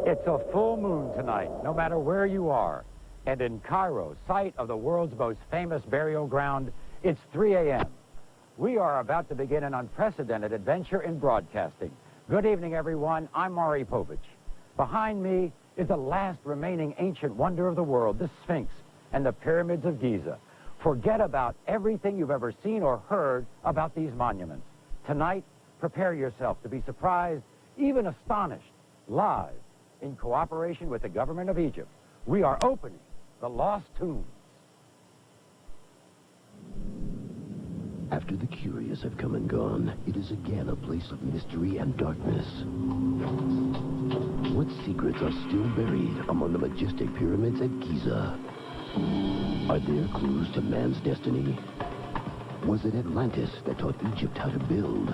It's a full moon tonight, no matter where you are. And in Cairo, site of the world's most famous burial ground, it's 3 a.m. We are about to begin an unprecedented adventure in broadcasting. Good evening, everyone. I'm Maury Povich. Behind me is the last remaining ancient wonder of the world, the Sphinx and the pyramids of Giza. Forget about everything you've ever seen or heard about these monuments. Tonight, prepare yourself to be surprised, even astonished, live, in cooperation with the government of Egypt. We are opening the lost tombs. After the curious have come and gone, it is again a place of mystery and darkness. What secrets are still buried among the majestic pyramids at Giza? Are there clues to man's destiny? Was it Atlantis that taught Egypt how to build?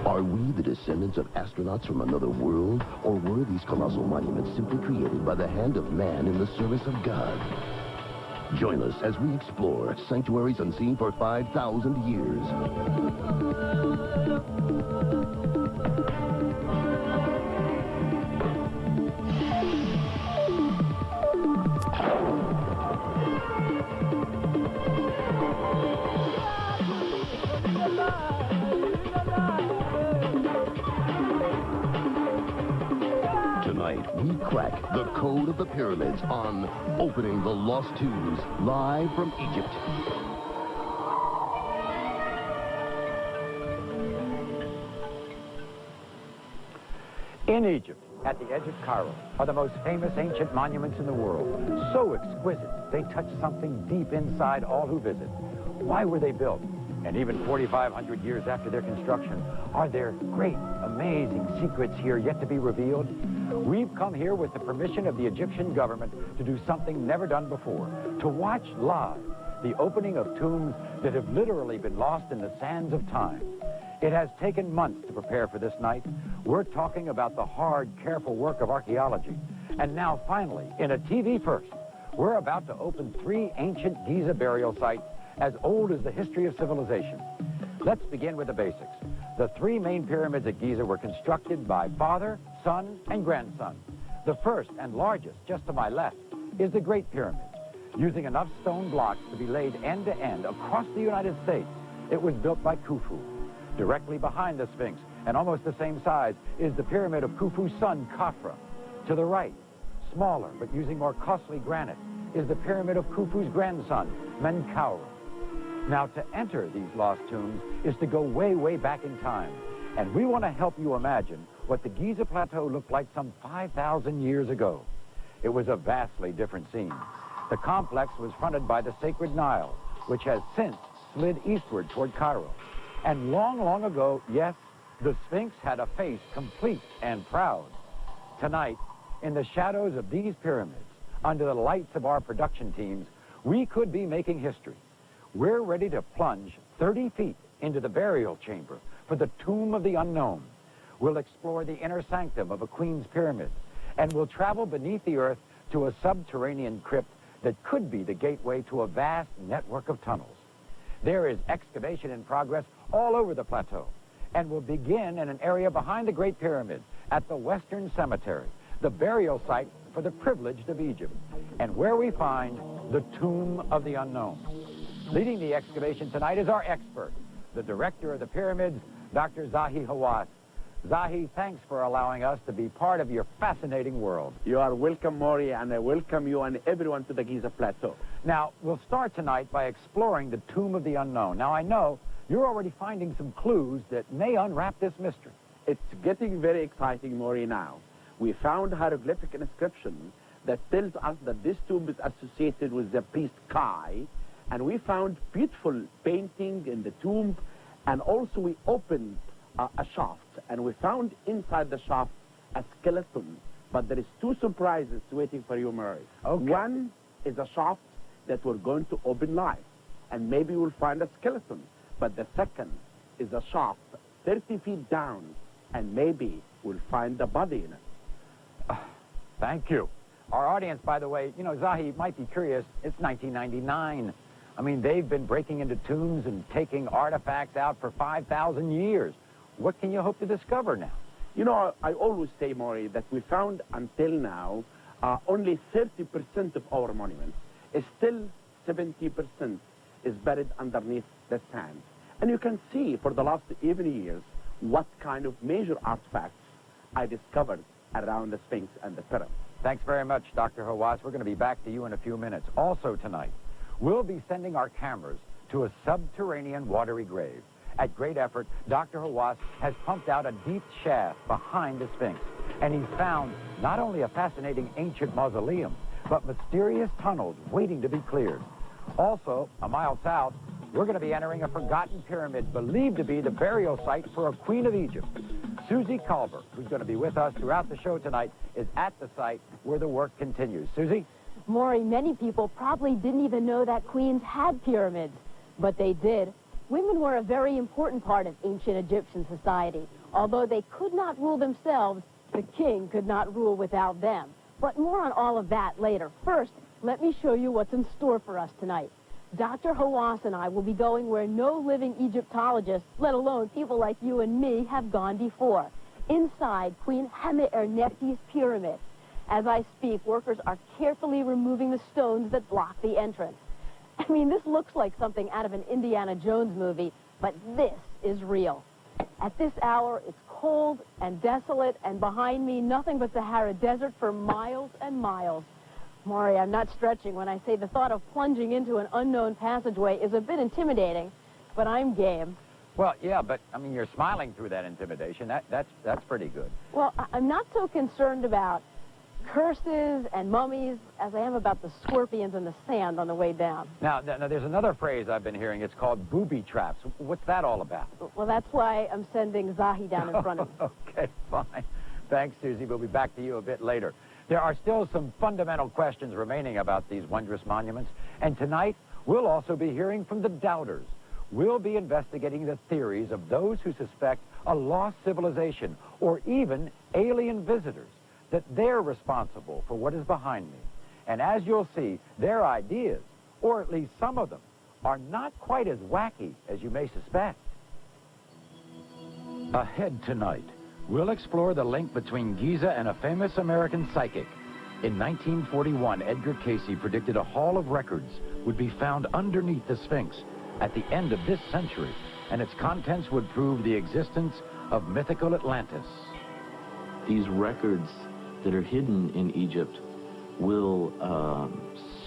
Are we the descendants of astronauts from another world, or were these colossal monuments simply created by the hand of man in the service of God? Join us as we explore sanctuaries unseen for 5,000 years. We crack the code of the pyramids on Opening the Lost Tombs, live from Egypt. In Egypt, at the edge of Cairo, are the most famous ancient monuments in the world. So exquisite, they touch something deep inside all who visit. Why were they built? And even 4,500 years after their construction, are there great, amazing secrets here yet to be revealed? We've come here with the permission of the Egyptian government to do something never done before, to watch live the opening of tombs that have literally been lost in the sands of time. It has taken months to prepare for this night. We're talking about the hard, careful work of archaeology. And now, finally, in a TV first, we're about to open 3 ancient Giza burial sites as old as the history of civilization. Let's begin with the basics. The 3 main pyramids at Giza were constructed by father, son, and grandson. The first and largest, just to my left, is the Great Pyramid. Using enough stone blocks to be laid end to end across the United States, it was built by Khufu. Directly behind the Sphinx, and almost the same size, is the pyramid of Khufu's son, Khafra. To the right, smaller but using more costly granite, is the pyramid of Khufu's grandson, Menkaure. Now, to enter these lost tombs is to go way, way back in time. And we want to help you imagine what the Giza Plateau looked like some 5,000 years ago. It was a vastly different scene. The complex was fronted by the sacred Nile, which has since slid eastward toward Cairo. And long, long ago, yes, the Sphinx had a face complete and proud. Tonight, in the shadows of these pyramids, under the lights of our production teams, we could be making history. We're ready to plunge 30 feet into the burial chamber for the Tomb of the Unknown. We'll explore the inner sanctum of a queen's pyramid, and we'll travel beneath the earth to a subterranean crypt that could be the gateway to a vast network of tunnels. There is excavation in progress all over the plateau, and we'll begin in an area behind the Great Pyramid at the Western Cemetery, the burial site for the privileged of Egypt, and where we find the Tomb of the Unknown. Leading the excavation tonight is our expert, the director of the pyramids, Dr. Zahi Hawass. Zahi, thanks for allowing us to be part of your fascinating world. You are welcome, Maury, and I welcome you and everyone to the Giza Plateau. Now, we'll start tonight by exploring the Tomb of the Unknown. Now, I know you're already finding some clues that may unwrap this mystery. It's getting very exciting, Maury, now. We found hieroglyphic inscription that tells us that this tomb is associated with the priest Kai, and we found beautiful painting in the tomb, and also we opened a shaft, and we found inside the shaft a skeleton. But there is 2 surprises waiting for you, Murray. Okay. One is a shaft that we're going to open live, and maybe we'll find a skeleton. But the second is a shaft 30 feet down, and maybe we'll find the body in it. Thank you. Our audience, by the way, you know, Zahi might be curious, it's 1999. I mean, they've been breaking into tombs and taking artifacts out for 5,000 years. What can you hope to discover now? You know, I always say, Maury, that we found until now only 30% of our monuments. Still 70% is buried underneath the sand. And you can see for the last even years what kind of major artifacts I discovered around the Sphinx and the Pyramid. Thanks very much, Dr. Hawass. We're going to be back to you in a few minutes. Also tonight, we'll be sending our cameras to a subterranean watery grave. At great effort, Dr. Hawass has pumped out a deep shaft behind the Sphinx, and he's found not only a fascinating ancient mausoleum, but mysterious tunnels waiting to be cleared. Also, a mile south, we're going to be entering a forgotten pyramid believed to be the burial site for a queen of Egypt. Susie Culver, who's going to be with us throughout the show tonight, is at the site where the work continues. Susie? Maury, many people probably didn't even know that queens had pyramids, but they did. Women were a very important part of ancient Egyptian society. Although they could not rule themselves, the king could not rule without them. But more on all of that later. First, let me show you what's in store for us tonight. Dr. Hawass and I will be going where no living Egyptologist, let alone people like you and me, have gone before. Inside Queen Amenertesi's pyramid. As I speak, workers are carefully removing the stones that block the entrance. I mean, this looks like something out of an Indiana Jones movie, but this is real. At this hour, it's cold and desolate, and behind me, nothing but Sahara Desert for miles and miles. Maury, I'm not stretching when I say the thought of plunging into an unknown passageway is a bit intimidating, but I'm game. Well, yeah, but, I mean, you're smiling through that intimidation. That's pretty good. Well, I'm not so concerned about curses and mummies as I am about the scorpions in the sand on the way down. Now, there's another phrase I've been hearing. It's called booby traps. What's that all about? Well, that's why I'm sending Zahi down in front of me. Okay, fine. Thanks, Susie. We'll be back to you a bit later. There are still some fundamental questions remaining about these wondrous monuments, and tonight we'll also be hearing from the doubters. We'll be investigating the theories of those who suspect a lost civilization or even alien visitors, that they're responsible for what is behind me. And as you'll see, their ideas, or at least some of them, are not quite as wacky as you may suspect. Ahead tonight, we'll explore the link between Giza and a famous American psychic. In 1941, Edgar Cayce predicted a hall of records would be found underneath the Sphinx at the end of this century, and its contents would prove the existence of mythical Atlantis. These records that are hidden in Egypt will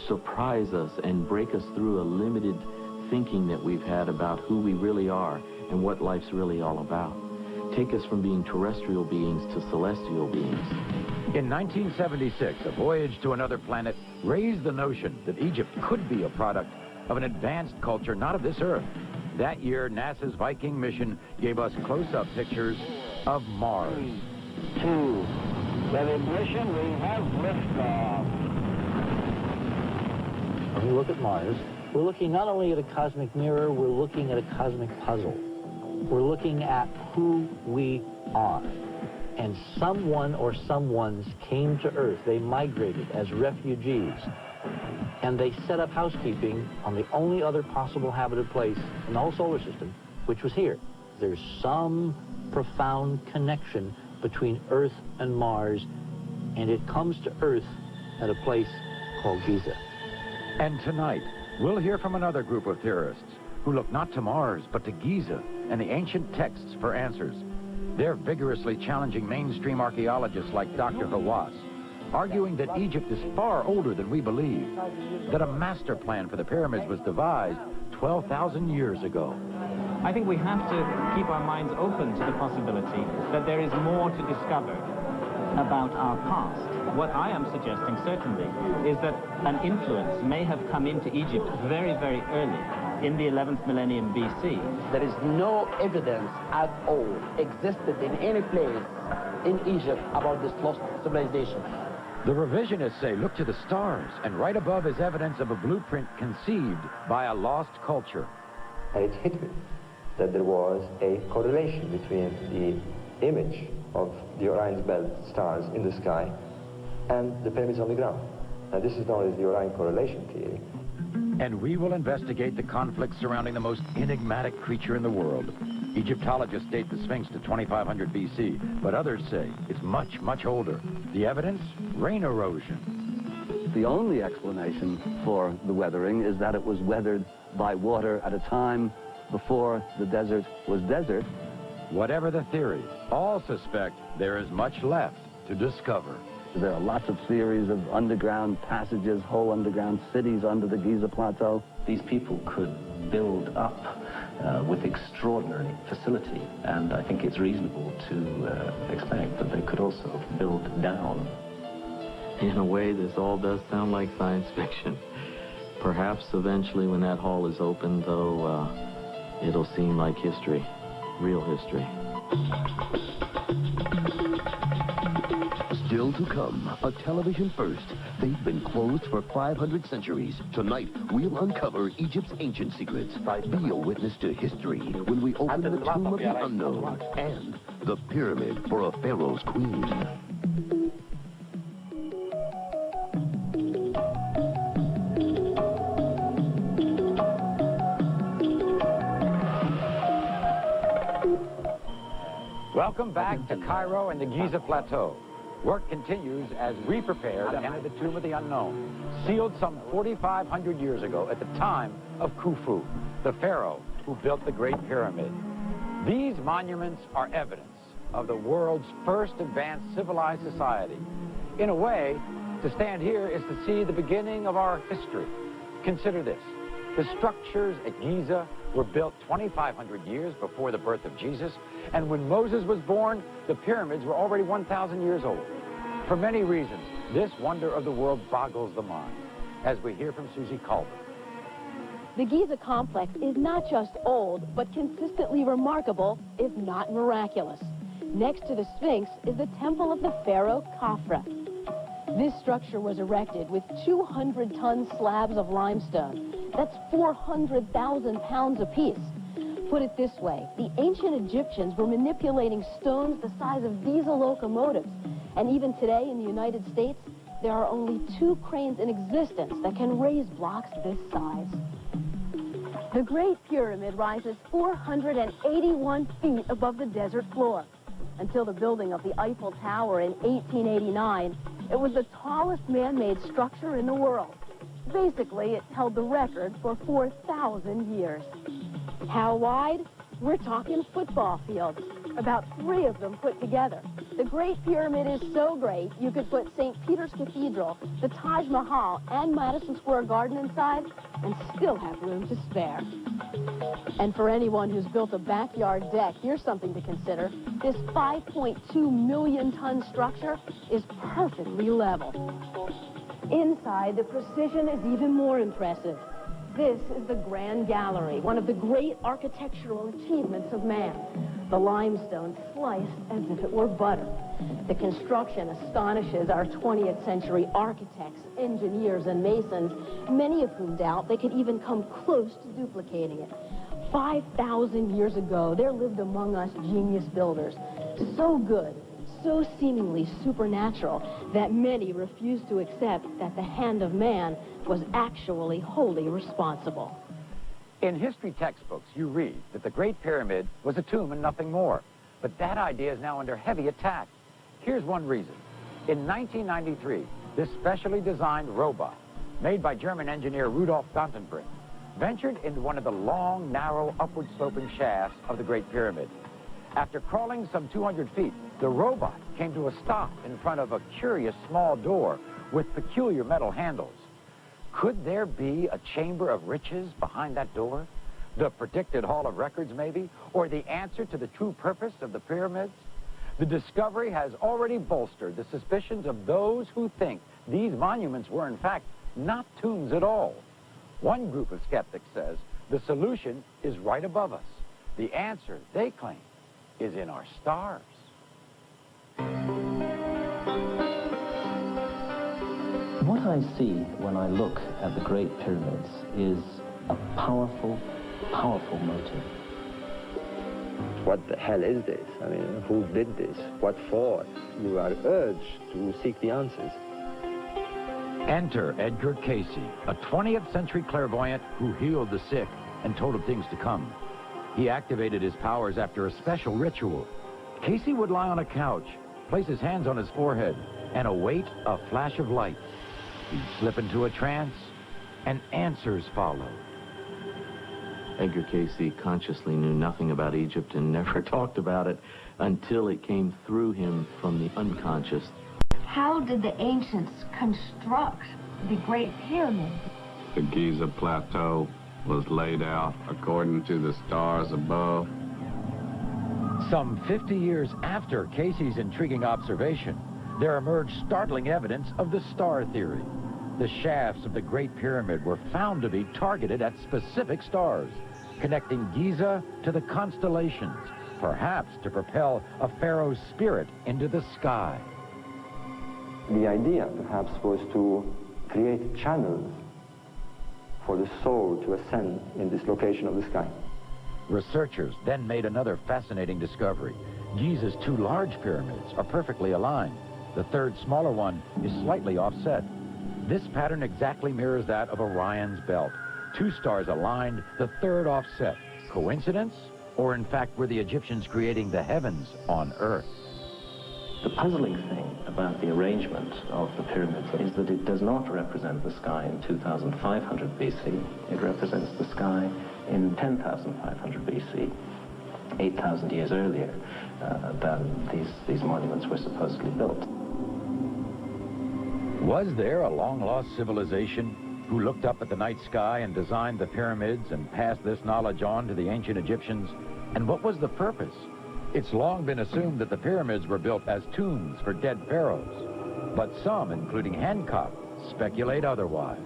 surprise us and break us through a limited thinking that we've had about who we really are and what life's really all about. Take us from being terrestrial beings to celestial beings. In 1976, a voyage to another planet raised the notion that Egypt could be a product of an advanced culture not of this Earth. That year, NASA's Viking mission gave us close-up pictures of Mars. 3, 2, with ignition, we have liftoff. When we look at Mars, we're looking not only at a cosmic mirror, we're looking at a cosmic puzzle. We're looking at who we are. And someone or someones came to Earth. They migrated as refugees. And they set up housekeeping on the only other possible habited place in the whole solar system, which was here. There's some profound connection between Earth and Mars, and it comes to Earth at a place called Giza. And tonight, we'll hear from another group of theorists who look not to Mars, but to Giza and the ancient texts for answers. They're vigorously challenging mainstream archaeologists like Dr. Hawass, arguing that Egypt is far older than we believe, that a master plan for the pyramids was devised 12,000 years ago. I think we have to keep our minds open to the possibility that there is more to discover about our past. What I am suggesting, certainly, is that an influence may have come into Egypt very, very early, in the 11th millennium BC. There is no evidence at all existed in any place in Egypt about this lost civilization. The revisionists say look to the stars, and right above is evidence of a blueprint conceived by a lost culture. And it hit me that there was a correlation between the image of the Orion's belt stars in the sky and the pyramids on the ground. And this is known as the Orion correlation theory. And we will investigate the conflict surrounding the most enigmatic creature in the world, Egyptologists date the Sphinx to 2500 BC, but others say it's much, much older. The evidence? Rain erosion. The only explanation for the weathering is that it was weathered by water at a time before the desert was desert. Whatever the theory, all suspect there is much left to discover. There are lots of theories of underground passages, whole underground cities under the Giza Plateau. These people could build up with extraordinary facility, and I think it's reasonable to expect that they could also build down. In a way, this all does sound like science fiction. Perhaps eventually when that hall is opened, though, it'll seem like history, real history. Still to come, a television first. They've been closed for 500 centuries. Tonight, we'll uncover Egypt's ancient secrets. Be a witness to history when we open the Tomb of the Unknown and the pyramid for a pharaoh's queen. Welcome back to Cairo and the Giza Plateau. Work continues as we prepare to enter the Tomb of the Unknown, sealed some 4,500 years ago at the time of Khufu, the pharaoh who built the Great Pyramid. These monuments are evidence of the world's first advanced civilized society. In a way, to stand here is to see the beginning of our history. Consider this. The structures at Giza were built 2,500 years before the birth of Jesus, and when Moses was born, the pyramids were already 1,000 years old. For many reasons, this wonder of the world boggles the mind, as we hear from Susie Colbert. The Giza complex is not just old, but consistently remarkable, if not miraculous. Next to the Sphinx is the temple of the pharaoh Khafra. This structure was erected with 200-ton slabs of limestone. That's 400,000 pounds apiece. Put it this way, the ancient Egyptians were manipulating stones the size of diesel locomotives. And even today in the United States, there are only 2 cranes in existence that can raise blocks this size. The Great Pyramid rises 481 feet above the desert floor. Until the building of the Eiffel Tower in 1889, it was the tallest man-made structure in the world. Basically, it held the record for 4,000 years. How wide? We're talking football fields, about 3 of them put together. The Great Pyramid is so great, you could put St. Peter's Cathedral, the Taj Mahal, and Madison Square Garden inside, and still have room to spare. And for anyone who's built a backyard deck, here's something to consider. This 5.2 million-ton structure is perfectly level. Inside, the precision is even more impressive. This is the Grand Gallery, one of the great architectural achievements of man. The limestone sliced as if it were butter. The construction astonishes our 20th century architects, engineers, and masons, many of whom doubt they could even come close to duplicating it. 5,000 years ago, there lived among us genius builders, so good, so seemingly supernatural, that many refused to accept that the hand of man was actually wholly responsible. In history textbooks, you read that the Great Pyramid was a tomb and nothing more. But that idea is now under heavy attack. Here's one reason. In 1993, this specially designed robot, made by German engineer Rudolf Gantenbrink, ventured into one of the long, narrow, upward-sloping shafts of the Great Pyramid. After crawling some 200 feet, the robot came to a stop in front of a curious small door with peculiar metal handles. Could there be a chamber of riches behind that door? The predicted Hall of Records, maybe? Or the answer to the true purpose of the pyramids? The discovery has already bolstered the suspicions of those who think these monuments were, in fact, not tombs at all. One group of skeptics says the solution is right above us. The answer, they claim, is in our stars. What I see when I look at the Great Pyramids is a powerful, powerful motive. What the hell is this? I mean, who did this? What for? You are urged to seek the answers. Enter Edgar Cayce, a 20th century clairvoyant who healed the sick and told of things to come. He activated his powers after a special ritual. Casey would lie on a couch, place his hands on his forehead, and await a flash of light. He'd slip into a trance, and answers follow. Edgar Casey consciously knew nothing about Egypt and never talked about it until it came through him from the unconscious. How did the ancients construct the Great Pyramid? The Giza Plateau was laid out according to the stars above. Some 50 years after Casey's intriguing observation, there emerged startling evidence of the star theory. The shafts of the Great Pyramid were found to be targeted at specific stars, connecting Giza to the constellations, perhaps to propel a pharaoh's spirit into the sky. The idea, perhaps, was to create channels for the soul to ascend in this location of the sky. Researchers then made another fascinating discovery. Giza's two large pyramids are perfectly aligned. The third, smaller one is slightly offset. This pattern exactly mirrors that of Orion's belt. Two stars aligned, the third offset. Coincidence? Or in fact, were the Egyptians creating the heavens on Earth? The puzzling thing about the arrangement of the pyramids is that it does not represent the sky in 2500 BC. It represents the sky in 10,500 BC, 8,000 years earlier than these monuments were supposedly built. Was there a long-lost civilization who looked up at the night sky and designed the pyramids and passed this knowledge on to the ancient Egyptians? And what was the purpose? It's long been assumed that the pyramids were built as tombs for dead pharaohs. But some, including Hancock, speculate otherwise.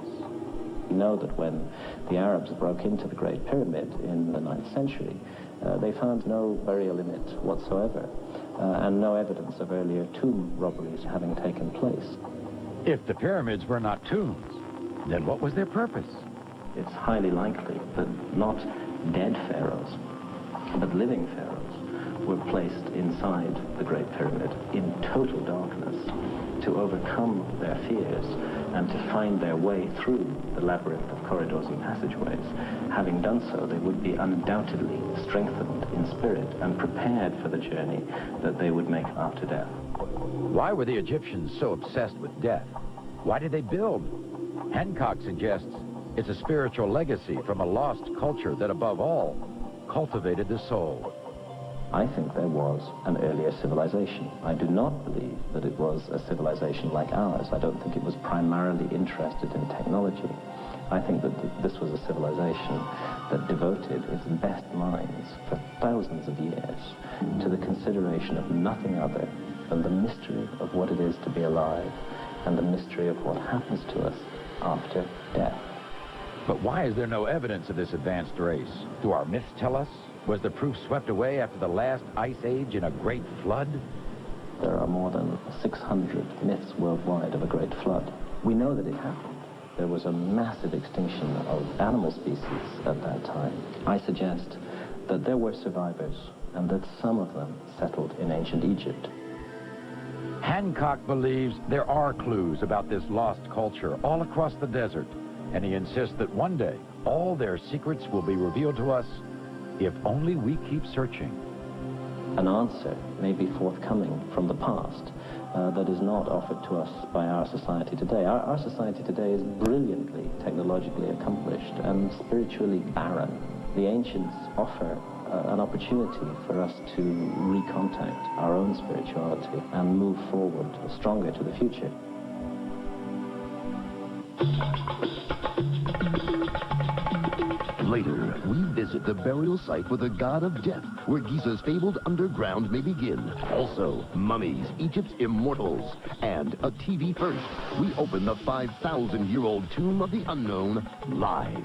We know that when the Arabs broke into the Great Pyramid in the 9th century, they found no burial in it whatsoever, and no evidence of earlier tomb robberies having taken place. If the pyramids were not tombs, then what was their purpose? It's highly likely that not dead pharaohs, but living pharaohs were placed inside the Great Pyramid in total darkness to overcome their fears and to find their way through the labyrinth of corridors and passageways. Having done so, they would be undoubtedly strengthened in spirit and prepared for the journey that they would make after death. Why were the Egyptians so obsessed with death? Why did they build? Hancock suggests it's a spiritual legacy from a lost culture that, above all, cultivated the soul. I think there was an earlier civilization. I do not believe that it was a civilization like ours. I don't think it was primarily interested in technology. I think that this was a civilization that devoted its best minds for thousands of years to the consideration of nothing other than the mystery of what it is to be alive and the mystery of what happens to us after death. But why is there no evidence of this advanced race? Do our myths tell us? Was the proof swept away after the last ice age in a great flood? There are more than 600 myths worldwide of a great flood. We know that it happened. There was a massive extinction of animal species at that time. I suggest that there were survivors and that some of them settled in ancient Egypt. Hancock believes there are clues about this lost culture all across the desert, and he insists that one day all their secrets will be revealed to us if only we keep searching. An answer may be forthcoming from the past that is not offered to us by our society today. Our society today is brilliantly technologically accomplished and spiritually barren. The ancients offer an opportunity for us to recontact our own spirituality and move forward stronger to the future. Later, we visit the burial site for the god of death, where Giza's fabled underground may begin. Also, mummies, Egypt's immortals. And a TV first, we open the 5,000-year-old Tomb of the Unknown live.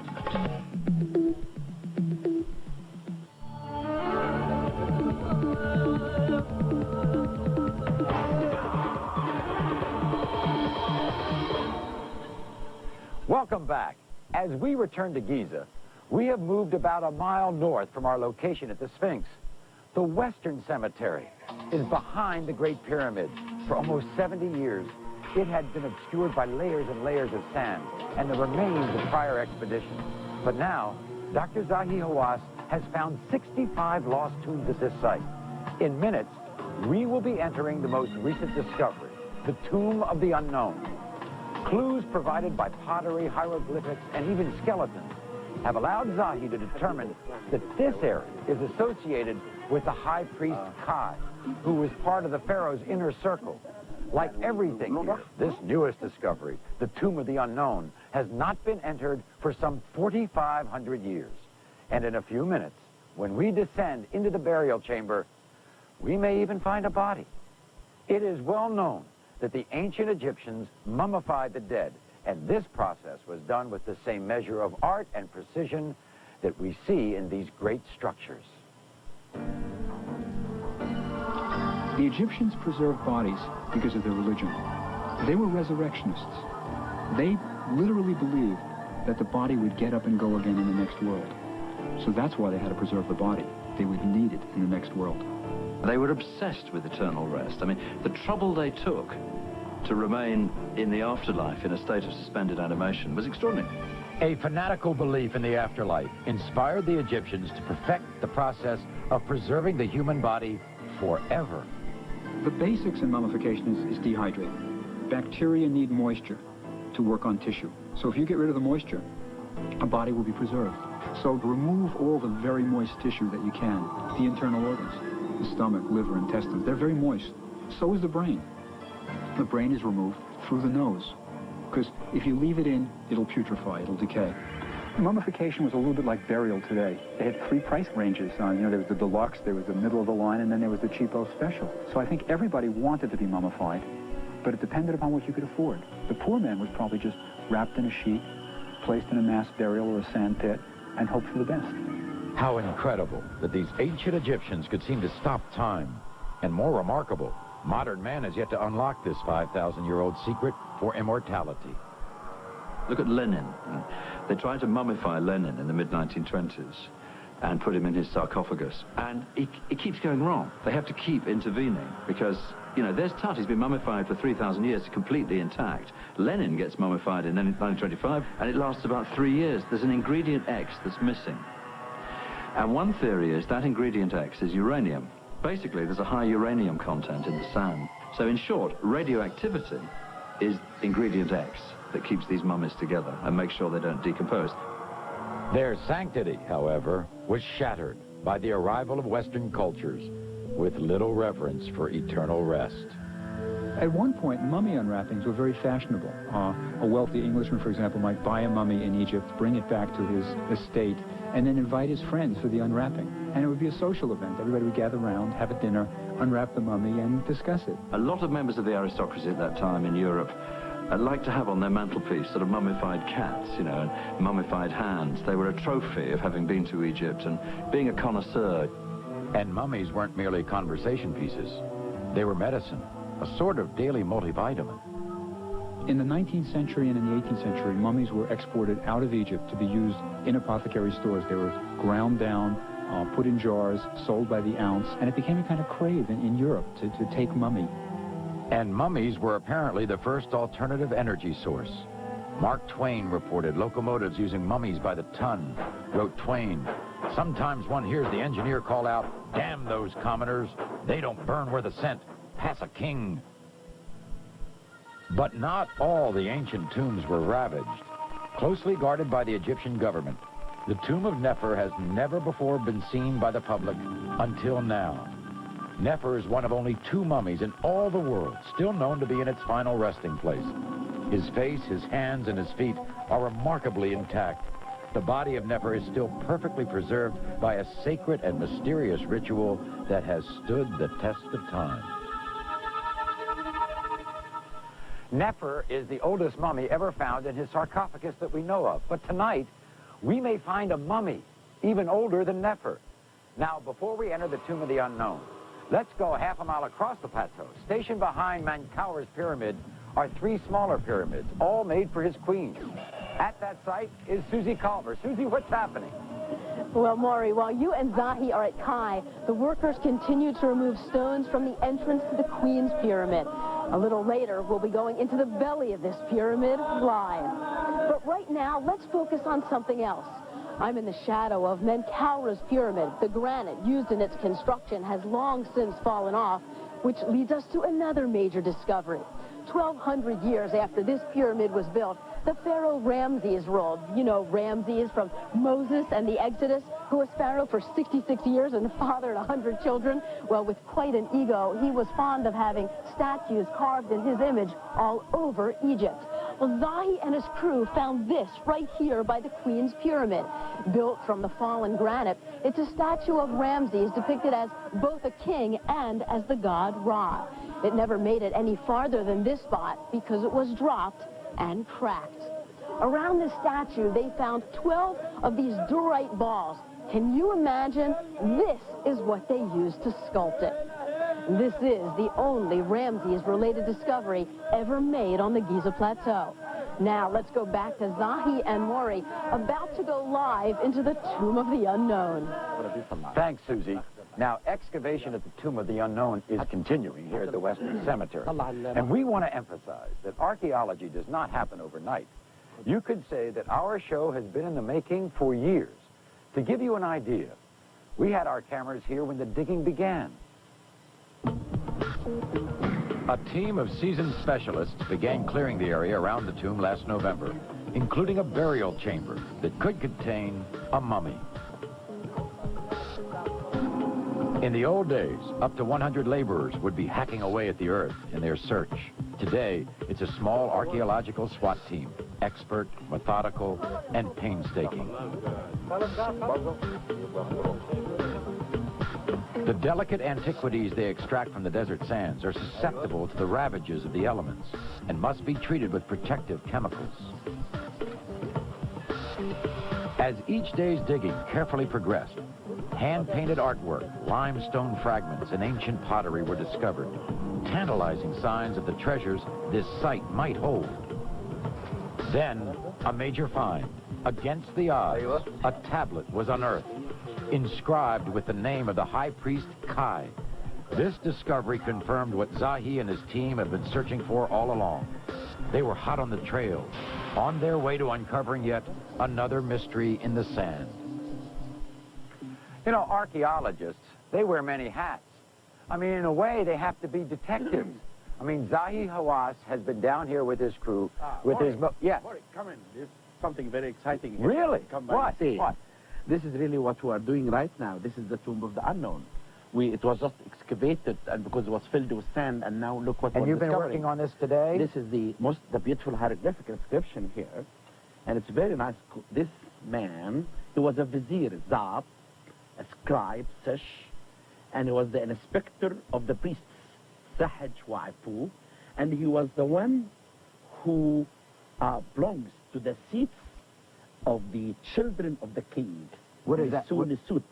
Welcome back. As we return to Giza, we have moved about a mile north from our location at the Sphinx. The Western Cemetery is behind the Great Pyramid. For almost 70 years, it had been obscured by layers and layers of sand and the remains of prior expeditions. But now, Dr. Zahi Hawass has found 65 lost tombs at this site. In minutes, we will be entering the most recent discovery, the Tomb of the Unknown. Clues provided by pottery, hieroglyphics, and even skeletons have allowed Zahi to determine that this area is associated with the high priest Kai, who was part of the pharaoh's inner circle. Like everything here, this newest discovery, the Tomb of the Unknown, has not been entered for some 4,500 years. And in a few minutes, when we descend into the burial chamber, we may even find a body. It is well known that the ancient Egyptians mummified the dead, and this process was done with the same measure of art and precision that we see in these great structures. The Egyptians preserved bodies because of their religion. They were resurrectionists. They literally believed that the body would get up and go again in the next world. So that's why they had to preserve the body. They would need it in the next world. They were obsessed with eternal rest. I mean, the trouble they took to remain in the afterlife in a state of suspended animation was extraordinary. A fanatical belief in the afterlife inspired the Egyptians to perfect the process of preserving the human body forever. The basics in mummification is dehydrating. Bacteria need moisture to work on tissue. So if you get rid of the moisture, a body will be preserved. So remove all the very moist tissue that you can. The internal organs, the stomach, liver, intestines, they're very moist. So is the brain. The brain is removed through the nose, because if you leave it in, it'll putrefy, it'll decay. Mummification was a little bit like burial today. They had 3 price ranges. There was the deluxe, there was the middle of the line, and then there was the cheapo special. So I think everybody wanted to be mummified, but it depended upon what you could afford. The poor man was probably just wrapped in a sheet, placed in a mass burial or a sand pit, and hope for the best. How incredible that these ancient Egyptians could seem to stop time. And more remarkable, modern man has yet to unlock this 5,000-year-old secret for immortality. Look at Lenin. They tried to mummify Lenin in the mid-1920s and put him in his sarcophagus. And it keeps going wrong. They have to keep intervening because, there's Tut. He's been mummified for 3,000 years, completely intact. Lenin gets mummified in 1925, and it lasts about 3 years. There's an ingredient X that's missing. And one theory is that ingredient X is uranium. Basically, there's a high uranium content in the sand. So in short, radioactivity is ingredient X that keeps these mummies together and makes sure they don't decompose. Their sanctity, however, was shattered by the arrival of Western cultures with little reverence for eternal rest. At one point, mummy unwrappings were very fashionable. A wealthy Englishman, for example, might buy a mummy in Egypt, bring it back to his estate, and then invite his friends for the unwrapping. And it would be a social event. Everybody would gather around, have a dinner, unwrap the mummy, and discuss it. A lot of members of the aristocracy at that time in Europe liked to have on their mantelpiece sort of mummified cats, and mummified hands. They were a trophy of having been to Egypt and being a connoisseur. And mummies weren't merely conversation pieces. They were medicine, a sort of daily multivitamin. In the 19th century and in the 18th century, mummies were exported out of Egypt to be used in apothecary stores. They were ground down, put in jars, sold by the ounce, and it became a kind of crave in Europe to take mummy. And mummies were apparently the first alternative energy source. Mark Twain reported locomotives using mummies by the ton. Wrote Twain, "Sometimes one hears the engineer call out, 'Damn those commoners, they don't burn worth a cent. Pass a king.'" But not all the ancient tombs were ravaged. Closely guarded by the Egyptian government, the tomb of Nefer has never before been seen by the public until now. Nefer is one of only 2 mummies in all the world still known to be in its final resting place. His face, his hands, and his feet are remarkably intact. The body of Nefer is still perfectly preserved by a sacred and mysterious ritual that has stood the test of time. Nefer is the oldest mummy ever found in his sarcophagus that we know of. But tonight, we may find a mummy even older than Nefer. Now, before we enter the Tomb of the Unknown, let's go half a mile across the plateau. Stationed behind Menkaur's pyramid are 3 smaller pyramids, all made for his queen. At that site is Susie Culver. Susie, what's happening? Well, Maury, while you and Zahi are at Kai, the workers continue to remove stones from the entrance to the Queen's Pyramid. A little later, we'll be going into the belly of this pyramid live. But right now, let's focus on something else. I'm in the shadow of Menkaura's pyramid. The granite used in its construction has long since fallen off, which leads us to another major discovery. 1,200 years after this pyramid was built, the pharaoh Ramses ruled. You know Ramses from Moses and the Exodus, who was pharaoh for 66 years and fathered 100 children. Well, with quite an ego, he was fond of having statues carved in his image all over Egypt. Well, Zahi and his crew found this right here by the Queen's Pyramid. Built from the fallen granite, it's a statue of Ramses depicted as both a king and as the god Ra. It never made it any farther than this spot because it was dropped and cracked. Around the statue, they found 12 of these durite balls. Can you imagine? This is what they used to sculpt it. This is the only Ramses-related discovery ever made on the Giza Plateau. Now, let's go back to Zahi and Maury, about to go live into the Tomb of the Unknown. Thanks, Susie. Now, excavation at the Tomb of the Unknown is continuing here at the Western Cemetery. And we want to emphasize that archaeology does not happen overnight. You could say that our show has been in the making for years. To give you an idea, we had our cameras here when the digging began. A team of seasoned specialists began clearing the area around the tomb last November, including a burial chamber that could contain a mummy. In the old days, up to 100 laborers would be hacking away at the earth in their search. Today, it's a small archaeological SWAT team, expert, methodical, and painstaking. The delicate antiquities they extract from the desert sands are susceptible to the ravages of the elements and must be treated with protective chemicals. As each day's digging carefully progressed, hand-painted artwork, limestone fragments, and ancient pottery were discovered, tantalizing signs of the treasures this site might hold. Then, a major find. Against the odds, a tablet was unearthed, inscribed with the name of the high priest Kai. This discovery confirmed what Zahi and his team have been searching for all along. They were hot on the trail, on their way to uncovering yet another mystery in the sand. You know, archaeologists, they wear many hats. I mean, in a way, they have to be detectives. I mean, Zahi Hawass has been down here with his crew, with his... Yeah. Maury, come in. There's something very exciting here. Really? Come by What? and see. What? This is really what we are doing right now. This is the Tomb of the Unknown. It was just excavated, and because it was filled with sand, and now look what we're And you've been discovering. working on this today? This is the beautiful hieroglyphic inscription here, and it's very nice. This man, he was a vizier, Zab, a scribe, Sish, and he was the inspector of the priests, Sahaj Waifu, and he was the one who belongs to the seats of the children of the king. What is that? Suit,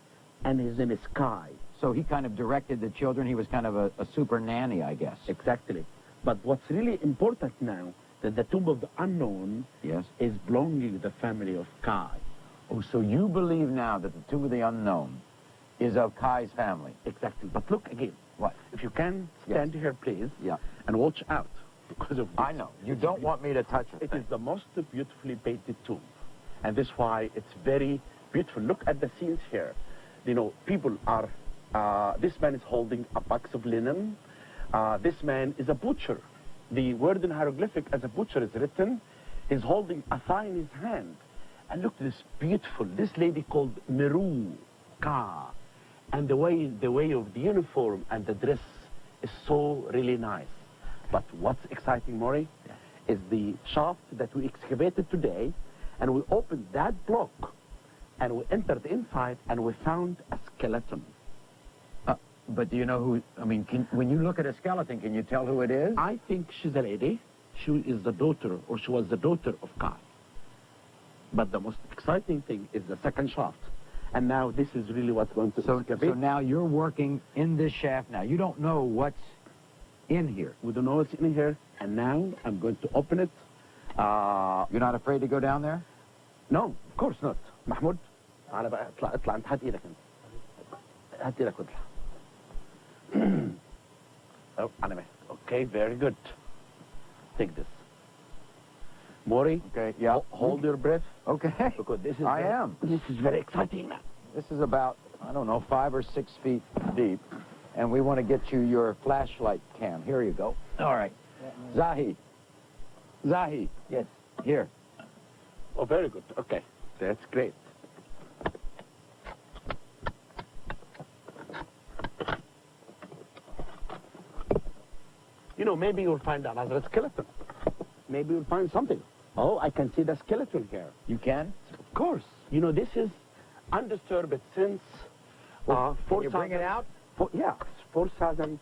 and he's in the sky. So he kind of directed the children. He was kind of a super nanny, I guess. Exactly. But what's really important now, that the Tomb of the Unknown is belonging to the family of Kai. Oh, so you believe now that the Tomb of the Unknown is of Kai's family? Exactly. But look again. What? If you can stand here, please, and watch out. Because of this. I know. You don't want me to touch it. It is the most beautifully painted tomb. And that's why it's very beautiful. Look at the scenes here. You know, people are... this man is holding a box of linen. This man is a butcher. The word in hieroglyphic as a butcher is written. He's holding a thigh in his hand. And look at this beautiful, this lady called Meru Ka. And the way of the uniform and the dress is so really nice. But what's exciting, Maury, is the shaft that we excavated today, and we opened that block, and we entered inside, and we found a skeleton. But do you know who, I mean, when you look at a skeleton, can you tell who it is? I think she's a lady. She is the daughter, or she was the daughter of Kai. But the most exciting thing is the second shaft. And now this is really what's going to excavate. So now you're working in this shaft now. You don't know what's in here. We don't know what's in here. And now I'm going to open it. You're not afraid to go down there? No, of course not. Mahmoud, تعال بقى اطلع انت هات ايدك انت. هات ايدك واطلع. Oh, أنا ماسك. Okay, very good. Take this. Maury, Okay, yeah. hold your breath. Okay. Because this is I am. This is very exciting now. This is about, I don't know, 5 or 6 feet deep. And we want to get you your flashlight cam. Here you go. All right. Zahi. Zahi. Yes. Here. Oh, very good. Okay. That's great. You know, maybe you'll find another skeleton. Maybe you'll find something. Oh, I can see the skeleton here. You can? Of course. You know, this is undisturbed since Can 4,000. you bring it out? Yeah, 4,000.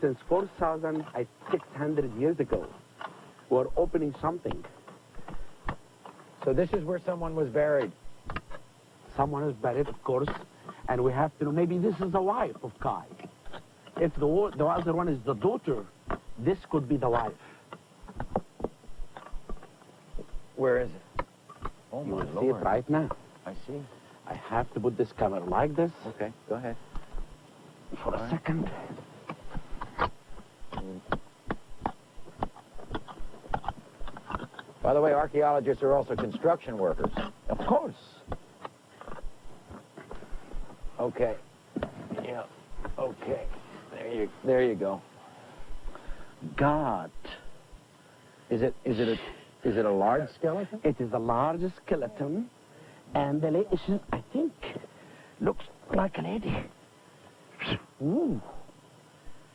Since 4,600 years ago, we're opening something. So this is where someone was buried. Someone is buried, of course, and we have to know, maybe this is the wife of Kai. If the other one is the daughter, this could be the wife. Where is it? Oh, You my will see it Lord. right now. I see. I have to put this camera like this. Okay, go ahead. For a second. By the way, archaeologists are also construction workers. Of course. Okay. Yeah. Okay. There you go. God. Is it a large skeleton? It is the largest skeleton, and the lady, I think, looks like a lady. Ooh.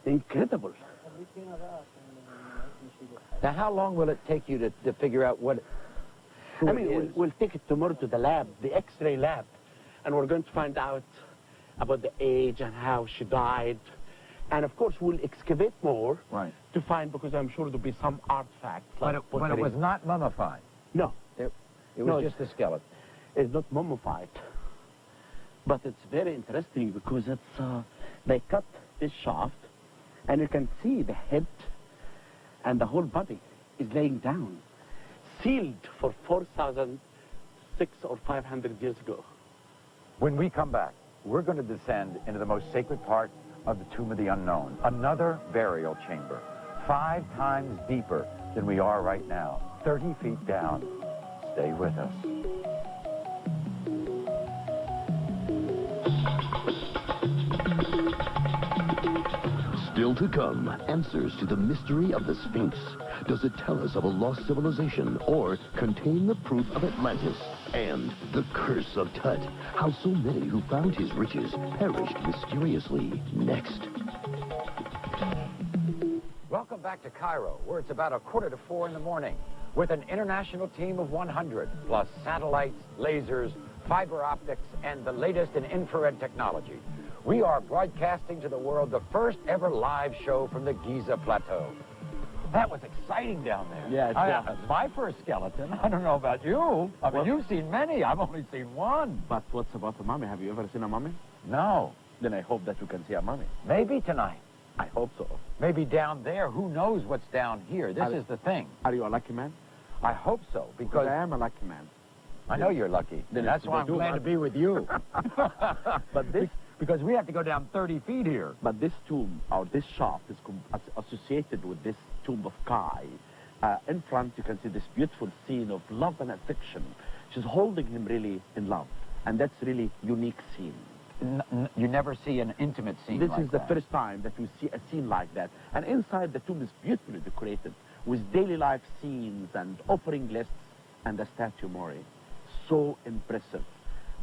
Incredible. Now, how long will it take you to figure out what? I mean, we'll take it tomorrow to the lab, the X-ray lab, and we're going to find out about the age and how she died. And of course, we'll excavate more to find, because I'm sure there'll be some artifacts. But it was not mummified. No. It was just a skeleton. It's not mummified. But it's very interesting because it's, they cut this shaft, and you can see the head and the whole body is laying down, sealed for 4,600 or 500 years ago. When we come back, we're going to descend into the most sacred part of the Tomb of the Unknown, another burial chamber, 5 times deeper than we are right now, 30 feet down. Stay with us. Still to come, answers to the mystery of the Sphinx. Does it tell us of a lost civilization or contain the proof of Atlantis? And the curse of Tut, how so many who found his riches perished mysteriously. Next. Welcome back to Cairo, where it's about 3:45 in the morning, with an international team of 100, plus satellites, lasers, fiber optics, and the latest in infrared technology. We are broadcasting to the world the first ever live show from the Giza Plateau. That was exciting down there. Yeah, it's my first skeleton. I don't know about you. I mean, you've seen many. I've only seen one. But what's about a mummy? Have you ever seen a mummy? No. Then I hope that you can see a mummy. Maybe tonight. I hope so. Maybe down there. Who knows what's down here? This is the thing. Are you a lucky man? I hope so, because I am a lucky man. I know you're lucky. Then That's why I'm glad to be with you. But this... Because we have to go down 30 feet here. But this tomb, or this shaft, is associated with this tomb of Kai. In front, you can see this beautiful scene of love and affection. She's holding him really in love. And that's really unique scene. You never see an intimate scene This like is the that. first time that we see a scene like that. And inside, the tomb is beautifully decorated with daily life scenes and offering lists and the statue Mori. So impressive.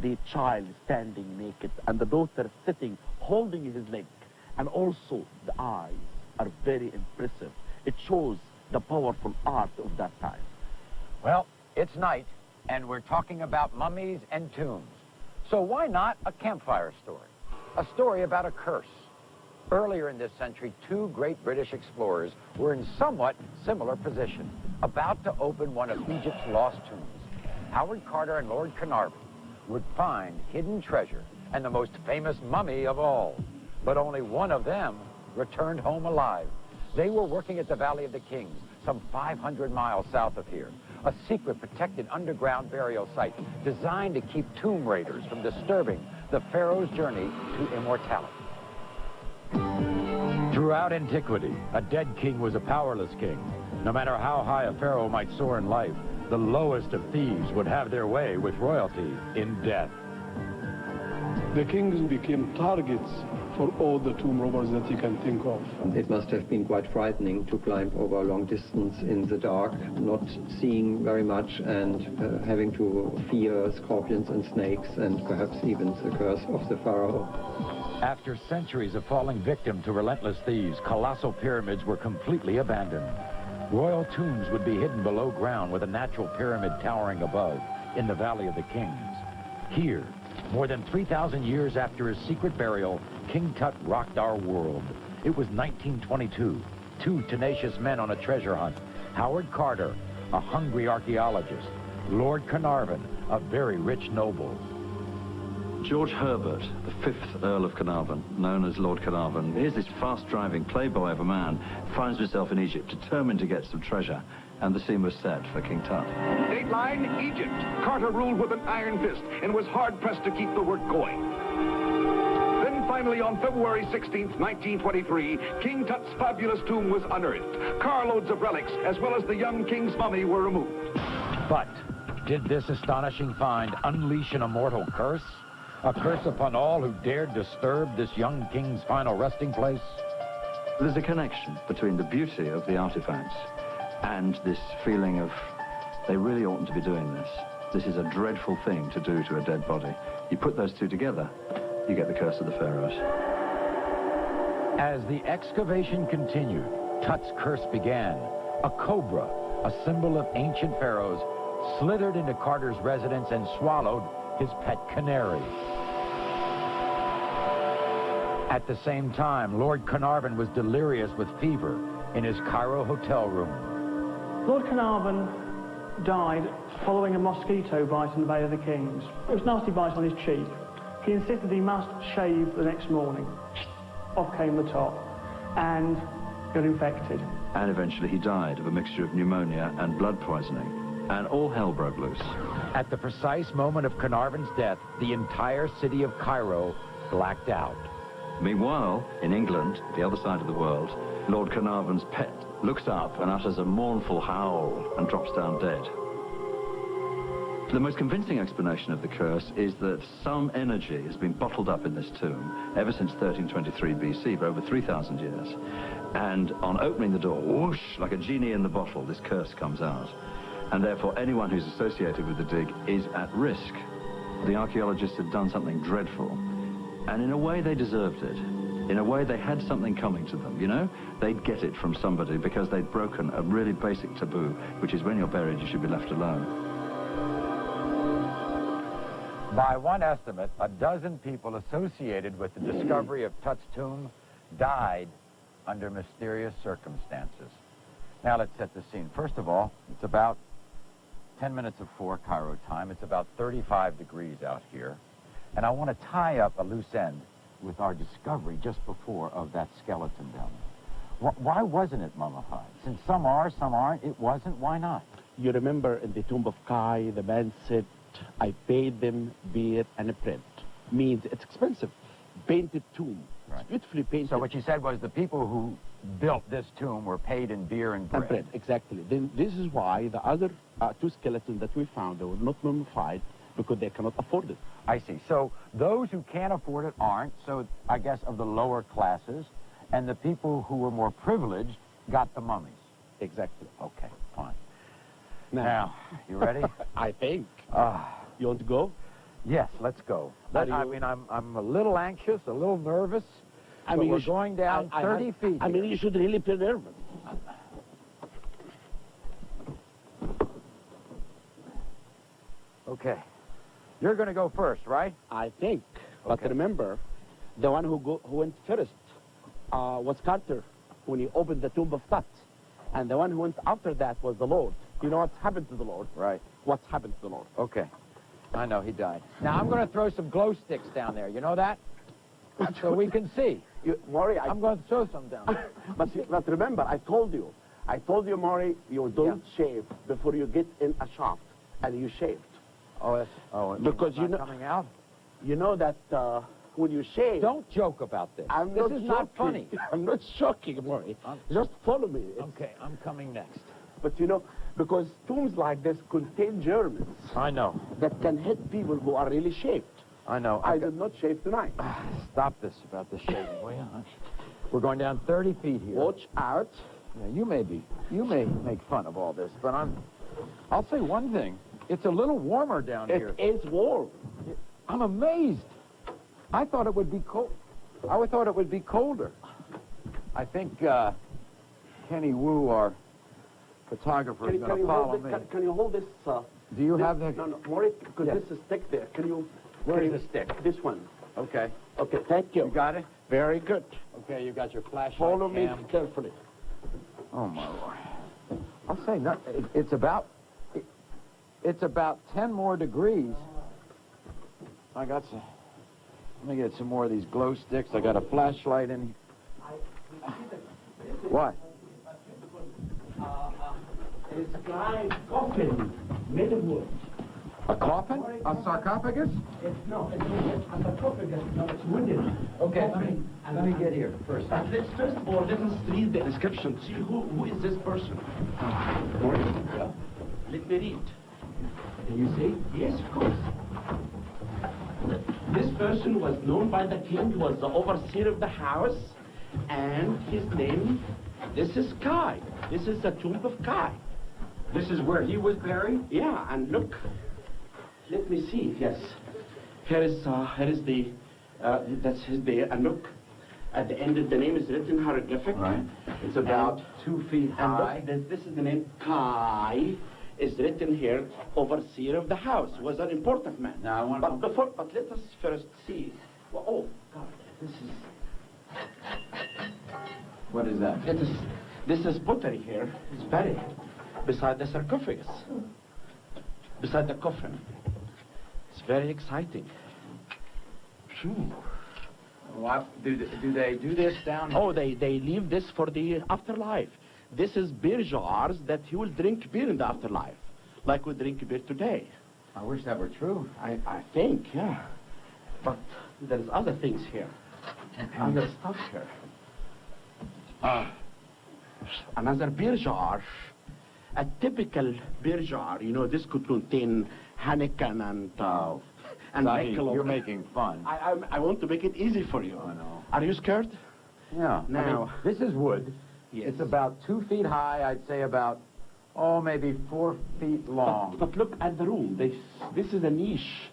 The child standing naked and the daughter sitting, holding his leg. And also the eyes are very impressive. It shows the powerful art of that time. Well, it's night, and we're talking about mummies and tombs. So why not a campfire story? A story about a curse. Earlier in this century, 2 great British explorers were in somewhat similar position, about to open one of Egypt's lost tombs. Howard Carter and Lord Carnarvon would find hidden treasure and the most famous mummy of all. But only one of them returned home alive. They were working at the Valley of the Kings, some 500 miles south of here, a secret protected underground burial site designed to keep tomb raiders from disturbing the pharaoh's journey to immortality. Throughout antiquity, a dead king was a powerless king. No matter how high a pharaoh might soar in life, the lowest of thieves would have their way with royalty in death. The kings became targets for all the tomb robbers that you can think of. It must have been quite frightening to climb over a long distance in the dark, not seeing very much, and having to fear scorpions and snakes, and perhaps even the curse of the pharaoh. After centuries of falling victim to relentless thieves, colossal pyramids were completely abandoned. Royal tombs would be hidden below ground with a natural pyramid towering above in the Valley of the Kings. Here, more than 3,000 years after his secret burial, King Tut rocked our world. It was 1922. Two tenacious men on a treasure hunt. Howard Carter, a hungry archaeologist. Lord Carnarvon, a very rich noble. George Herbert, the 5th Earl of Carnarvon, known as Lord Carnarvon, here's this fast-driving playboy of a man, finds himself in Egypt, determined to get some treasure, and the scene was set for King Tut. Dateline, Egypt. Carter ruled with an iron fist and was hard-pressed to keep the work going. Then finally, on February 16th, 1923, King Tut's fabulous tomb was unearthed. Carloads of relics, as well as the young king's mummy, were removed. But did this astonishing find unleash an immortal curse? A curse upon all who dared disturb this young king's final resting place? There's a connection between the beauty of the artifacts and this feeling of, they really oughtn't to be doing this. This is a dreadful thing to do to a dead body. You put those two together, you get the curse of the pharaohs. As the excavation continued, Tut's curse began. A cobra, a symbol of ancient pharaohs, slithered into Carter's residence and swallowed his pet canary. At the same time, Lord Carnarvon was delirious with fever in his Cairo hotel room. Lord Carnarvon died following a mosquito bite in the Bay of the Kings. It was a nasty bite on his cheek. He insisted he must shave the next morning. Off came the top and got infected. And eventually he died of a mixture of pneumonia and blood poisoning, and all hell broke loose. At the precise moment of Carnarvon's death, the entire city of Cairo blacked out. Meanwhile, in England, the other side of the world, Lord Carnarvon's pet looks up and utters a mournful howl and drops down dead. The most convincing explanation of the curse is that some energy has been bottled up in this tomb ever since 1323 BC, for over 3,000 years. And on opening the door, whoosh, like a genie in the bottle, this curse comes out. And therefore, anyone who's associated with the dig is at risk. The archaeologists had done something dreadful. And in a way, they deserved it. In a way, they had something coming to them, you know? They'd get it from somebody because they'd broken a really basic taboo, which is when you're buried, you should be left alone. By one estimate, a dozen people associated with the discovery of Tut's tomb died under mysterious circumstances. Now let's set the scene. First of all, it's about 10 minutes of 4 Cairo time. It's about 35 degrees out here. And I want to tie up a loose end with our discovery just before of that skeleton down there. Why wasn't it mummified? Since some are, some aren't, it wasn't. Why not? You remember in the tomb of Kai, the man said, I paid them beer and a bread. Means it's expensive. Painted tomb. Right. It's beautifully painted. So what you said was the people who built this tomb were paid in beer and bread. And bread, exactly. Then this is why the other two skeletons that we found, they were not mummified because they cannot afford it. I see. So those who can't afford it aren't, so I guess of the lower classes, and the people who were more privileged got the mummies. Exactly. Okay, fine. Now you ready? I think. You want to go? Yes, let's go. I mean, I'm a little anxious, a little nervous. I mean, we're going down 30 feet. I mean, you should really be nervous. Okay. You're going to go first, right? I think. Okay. But remember, the one who went first was Carter when he opened the tomb of Tut. And the one who went after that was the Lord. You know what's happened to the Lord? Right. What's happened to the Lord? Okay. I know, he died. Now, I'm going to throw some glow sticks down there. You know that? So we can see. Maury, I'm going to throw some down there. but remember, I told you, Maury, you don't shave before you get in a shaft. And you shaved. Because you know, coming out? You know that when you shave... Don't joke about this. This is not funny. I'm not joking, Maury. Just follow me. Okay, I'm coming next. but you know, because tombs like this contain germs. I know. That can hit people who are really shaved. I know. I did not shave tonight. Stop this about the shaving, will you? We're going down 30 feet here. Watch out. Yeah, you may make fun of all this, but I'll say one thing. It's a little warmer down here. It is warm. I'm amazed. I thought it would be cold. I thought it would be colder. I think Kenny Wu, our photographer, is going to follow me. Can you hold this? Do you have the... No, Maurice, because this is stick there. Can you... Where is the stick? This one. Okay. Okay, thank you. You got it? Very good. Okay, you got your flashlight. Follow me cam. carefully. Oh, my Lord. I'll say, it's about 10 more degrees. I got some... Let me get some more of these glow sticks. I got a flashlight in here. What? It's a guy coffin made of wood. A coffin? A sarcophagus? No, it's a sarcophagus. No, it's wooden. Okay, let me get here first. Let's first of all, let us read the inscription. See who is this person? Let me read. Can you see? Yes, of course. This person was known by the king. He was the overseer of the house, and his name. This is Kai. This is the tomb of Kai. This is where he was buried? Yeah, and look. Let me see. Yes, here is the that's his there. And look, at the end of the name is written hieroglyphic. Right. It's about 2 feet high. And look, this is the name Kai. Is written here, overseer of the house. Was an important man. Now I want. But let us first see. Well, oh God, this is. What is that? This is pottery here. It's buried beside the sarcophagus, beside the coffin. It's very exciting. What do they do this down here? Oh, they leave this for the afterlife. This is beer jars that he will drink beer in the afterlife, like we drink beer today. I wish that were true. I think, yeah. But there's other things here. Other stuff here. Another beer jar. A typical beer jar. You know, this could contain Heineken and Michelob. You're making fun. I want to make it easy for you. I know. Are you scared? Yeah. Now, this is wood. Yes. It's about 2 feet high. I'd say about, maybe 4 feet long. But look at the room. This is a niche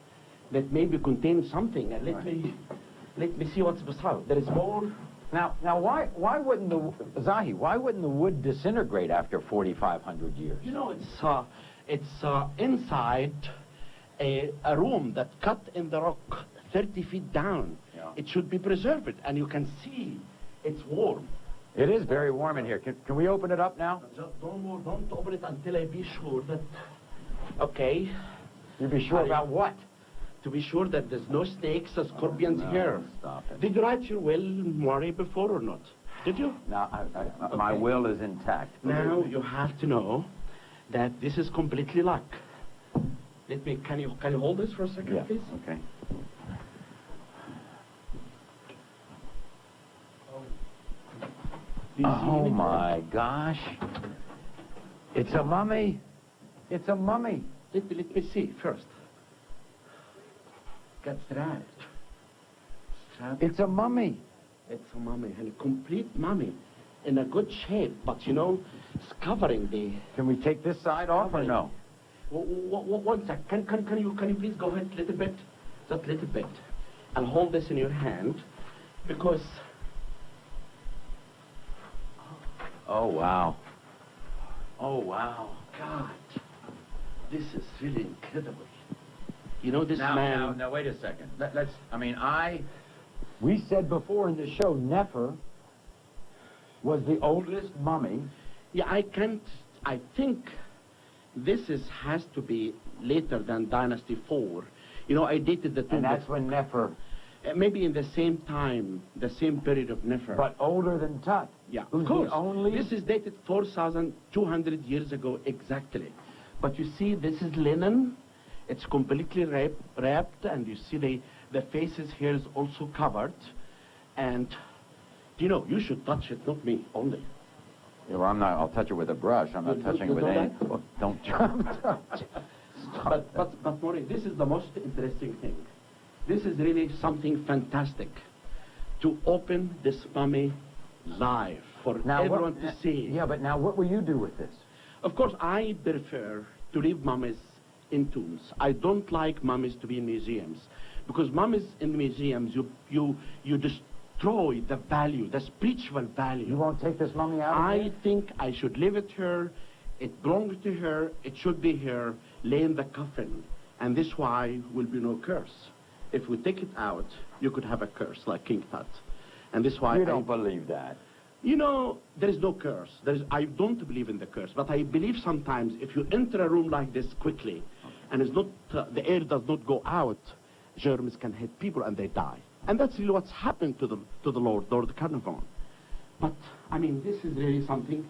that maybe contains something. And let me see what's beside. There is more. Now, why wouldn't the wood disintegrate after 4,500 years? You know, it's inside a room that cut in the rock 30 feet down. Yeah. It should be preserved, and you can see it's warm. It is very warm in here. Can we open it up now? Don't open it until I be sure that... Okay. You be sure about what? To be sure that there's no snakes or scorpions here. Stop it. Did you write your will, Maury, before or not? Did you? No, my will is intact. Now you have to know that this is completely luck. Let me, can you hold this for a second, please? Okay. Oh my gosh. It's a mummy. It's a mummy. Let me see first. Get strapped. It's a mummy. It's a mummy, and a complete mummy. In a good shape, but you know, it's covering the... Can we take this side off or no? One sec. Can you please go ahead a little bit? Just a little bit. And hold this in your hand, because... Oh, wow. Oh, wow. God, this is really incredible. You know, this man... Now, wait a second. We said before in the show, Nefer was the oldest mummy. Yeah, I think this has to be later than Dynasty 4. You know, I dated the tomb. And that's when Nefer... Maybe in the same time, the same period of Nefer. But older than Tut. Yeah, of course. This is dated 4,200 years ago exactly. But you see, this is linen. It's completely wrapped, and you see the faces here is also covered. And, you know, you should touch it, not me, only. Yeah, well, I'm not. I'll touch it with a brush. I'm not touching it with any. Well, don't jump. But Maury, this is the most interesting thing. This is really something fantastic. To open this mummy live for everyone to see. Yeah, but now what will you do with this? Of course, I prefer to leave mummies in tombs. I don't like mummies to be in museums, because mummies in museums, you destroy the value, the spiritual value. You won't take this mummy out? I think I should leave it here. It belongs to her. It should be here, lay in the coffin, and this why will be no curse. If we take it out, you could have a curse like King Tut, and this why you don't believe that. You know, there is no curse. I don't believe in the curse, but I believe sometimes if you enter a room like this quickly, and it's not the air does not go out, germs can hit people and they die. And that's really what's happened to the Lord Carnarvon. But I mean, this is really something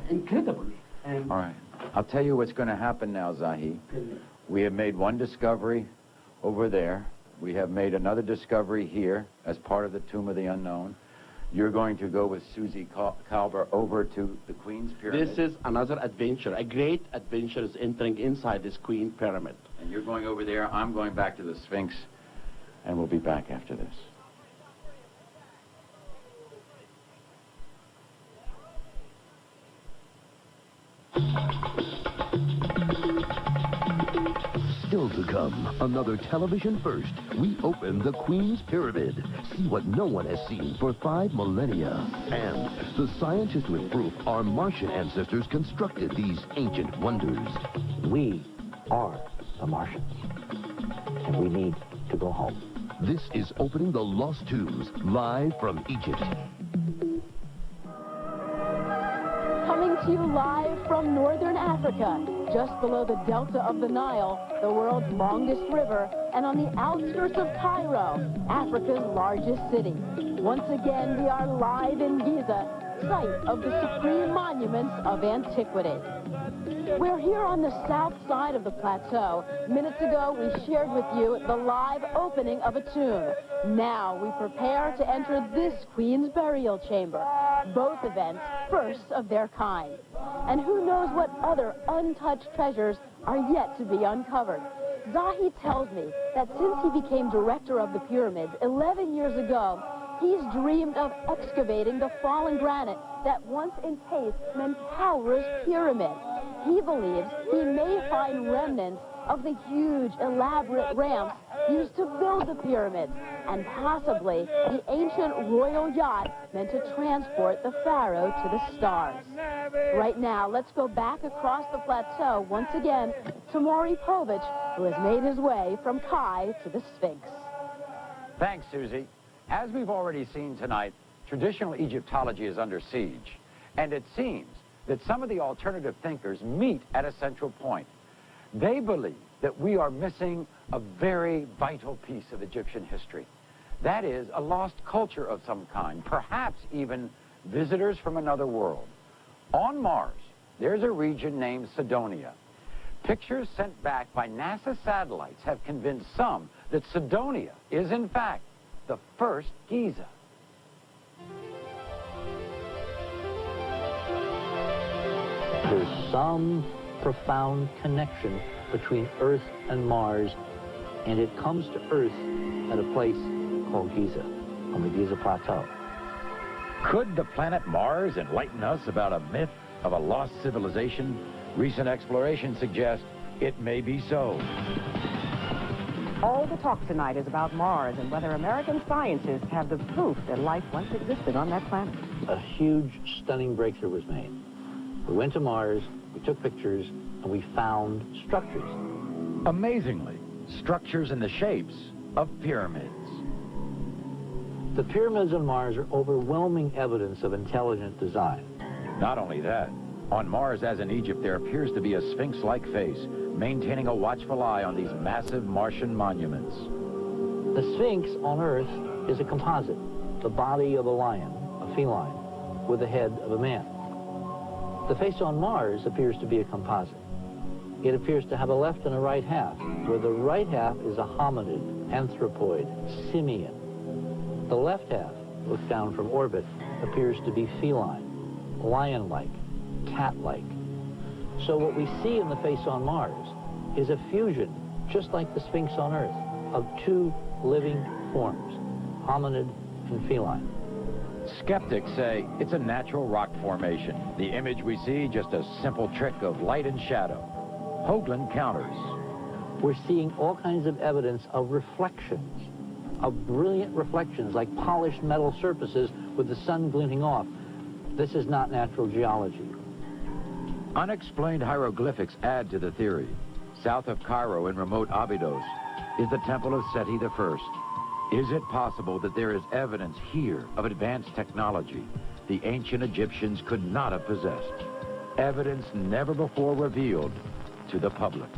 incredible. And all right, I'll tell you what's going to happen now, Zahi. We have made one discovery over there. We have made another discovery here as part of the Tomb of the Unknown. You're going to go with Susie Calver over to the Queen's Pyramid. This is another adventure. A great adventure is entering inside this Queen Pyramid. And you're going over there. I'm going back to the Sphinx. And we'll be back after this. Still to come, another television first. We open the Queen's Pyramid. See what no one has seen for 5 millennia. And the scientists with proof our Martian ancestors constructed these ancient wonders. We are the Martians, and we need to go home. This is Opening the Lost Tombs, live from Egypt. Coming to you live from northern Africa, just below the delta of the Nile, the world's longest river, and on the outskirts of Cairo, Africa's largest city. Once again, we are live in Giza, site of the supreme monuments of antiquity. We're here on the south side of the plateau. Minutes ago, we shared with you the live opening of a tomb. Now we prepare to enter this Queen's burial chamber. Both events first of their kind. And who knows what other untouched treasures are yet to be uncovered. Zahi tells me that since he became director of the pyramids 11 years ago, he's dreamed of excavating the fallen granite that once encased Menkaura's pyramid. He believes he may find remnants of the huge, elaborate ramps used to build the pyramids, and possibly the ancient royal yacht meant to transport the pharaoh to the stars. Right now, let's go back across the plateau once again to Maury Povich, who has made his way from Kai to the Sphinx. Thanks, Susie. As we've already seen tonight, traditional Egyptology is under siege, and it seems that some of the alternative thinkers meet at a central point. They believe that we are missing a very vital piece of Egyptian history. That is, a lost culture of some kind, perhaps even visitors from another world. On Mars, there's a region named Cydonia. Pictures sent back by NASA satellites have convinced some that Cydonia is, in fact, the first Giza. There's some profound connection between Earth and Mars, and it comes to Earth at a place called Giza, on the Giza Plateau. Could the planet Mars enlighten us about a myth of a lost civilization? Recent exploration suggests it may be so. All the talk tonight is about Mars and whether American scientists have the proof that life once existed on that planet. A huge, stunning breakthrough was made. We went to Mars, we took pictures, and we found structures. Amazingly, structures in the shapes of pyramids. The pyramids on Mars are overwhelming evidence of intelligent design. Not only that, on Mars, as in Egypt, there appears to be a sphinx-like face, maintaining a watchful eye on these massive Martian monuments. The Sphinx on Earth is a composite, the body of a lion, a feline, with the head of a man. The face on Mars appears to be a composite. It appears to have a left and a right half, where the right half is a hominid, anthropoid, simian. The left half, looked down from orbit, appears to be feline. lion-like, cat-like. So what we see in the face on Mars is a fusion, just like the Sphinx on Earth, of two living forms, hominid and feline. Skeptics say it's a natural rock formation. The image we see, just a simple trick of light and shadow. Hoagland counters. We're seeing all kinds of evidence of reflections, of brilliant reflections, like polished metal surfaces with the sun glinting off. This is not natural geology. Unexplained hieroglyphics add to the theory. South of Cairo in remote Abydos is the Temple of Seti I. Is it possible that there is evidence here of advanced technology the ancient Egyptians could not have possessed? Evidence never before revealed to the public.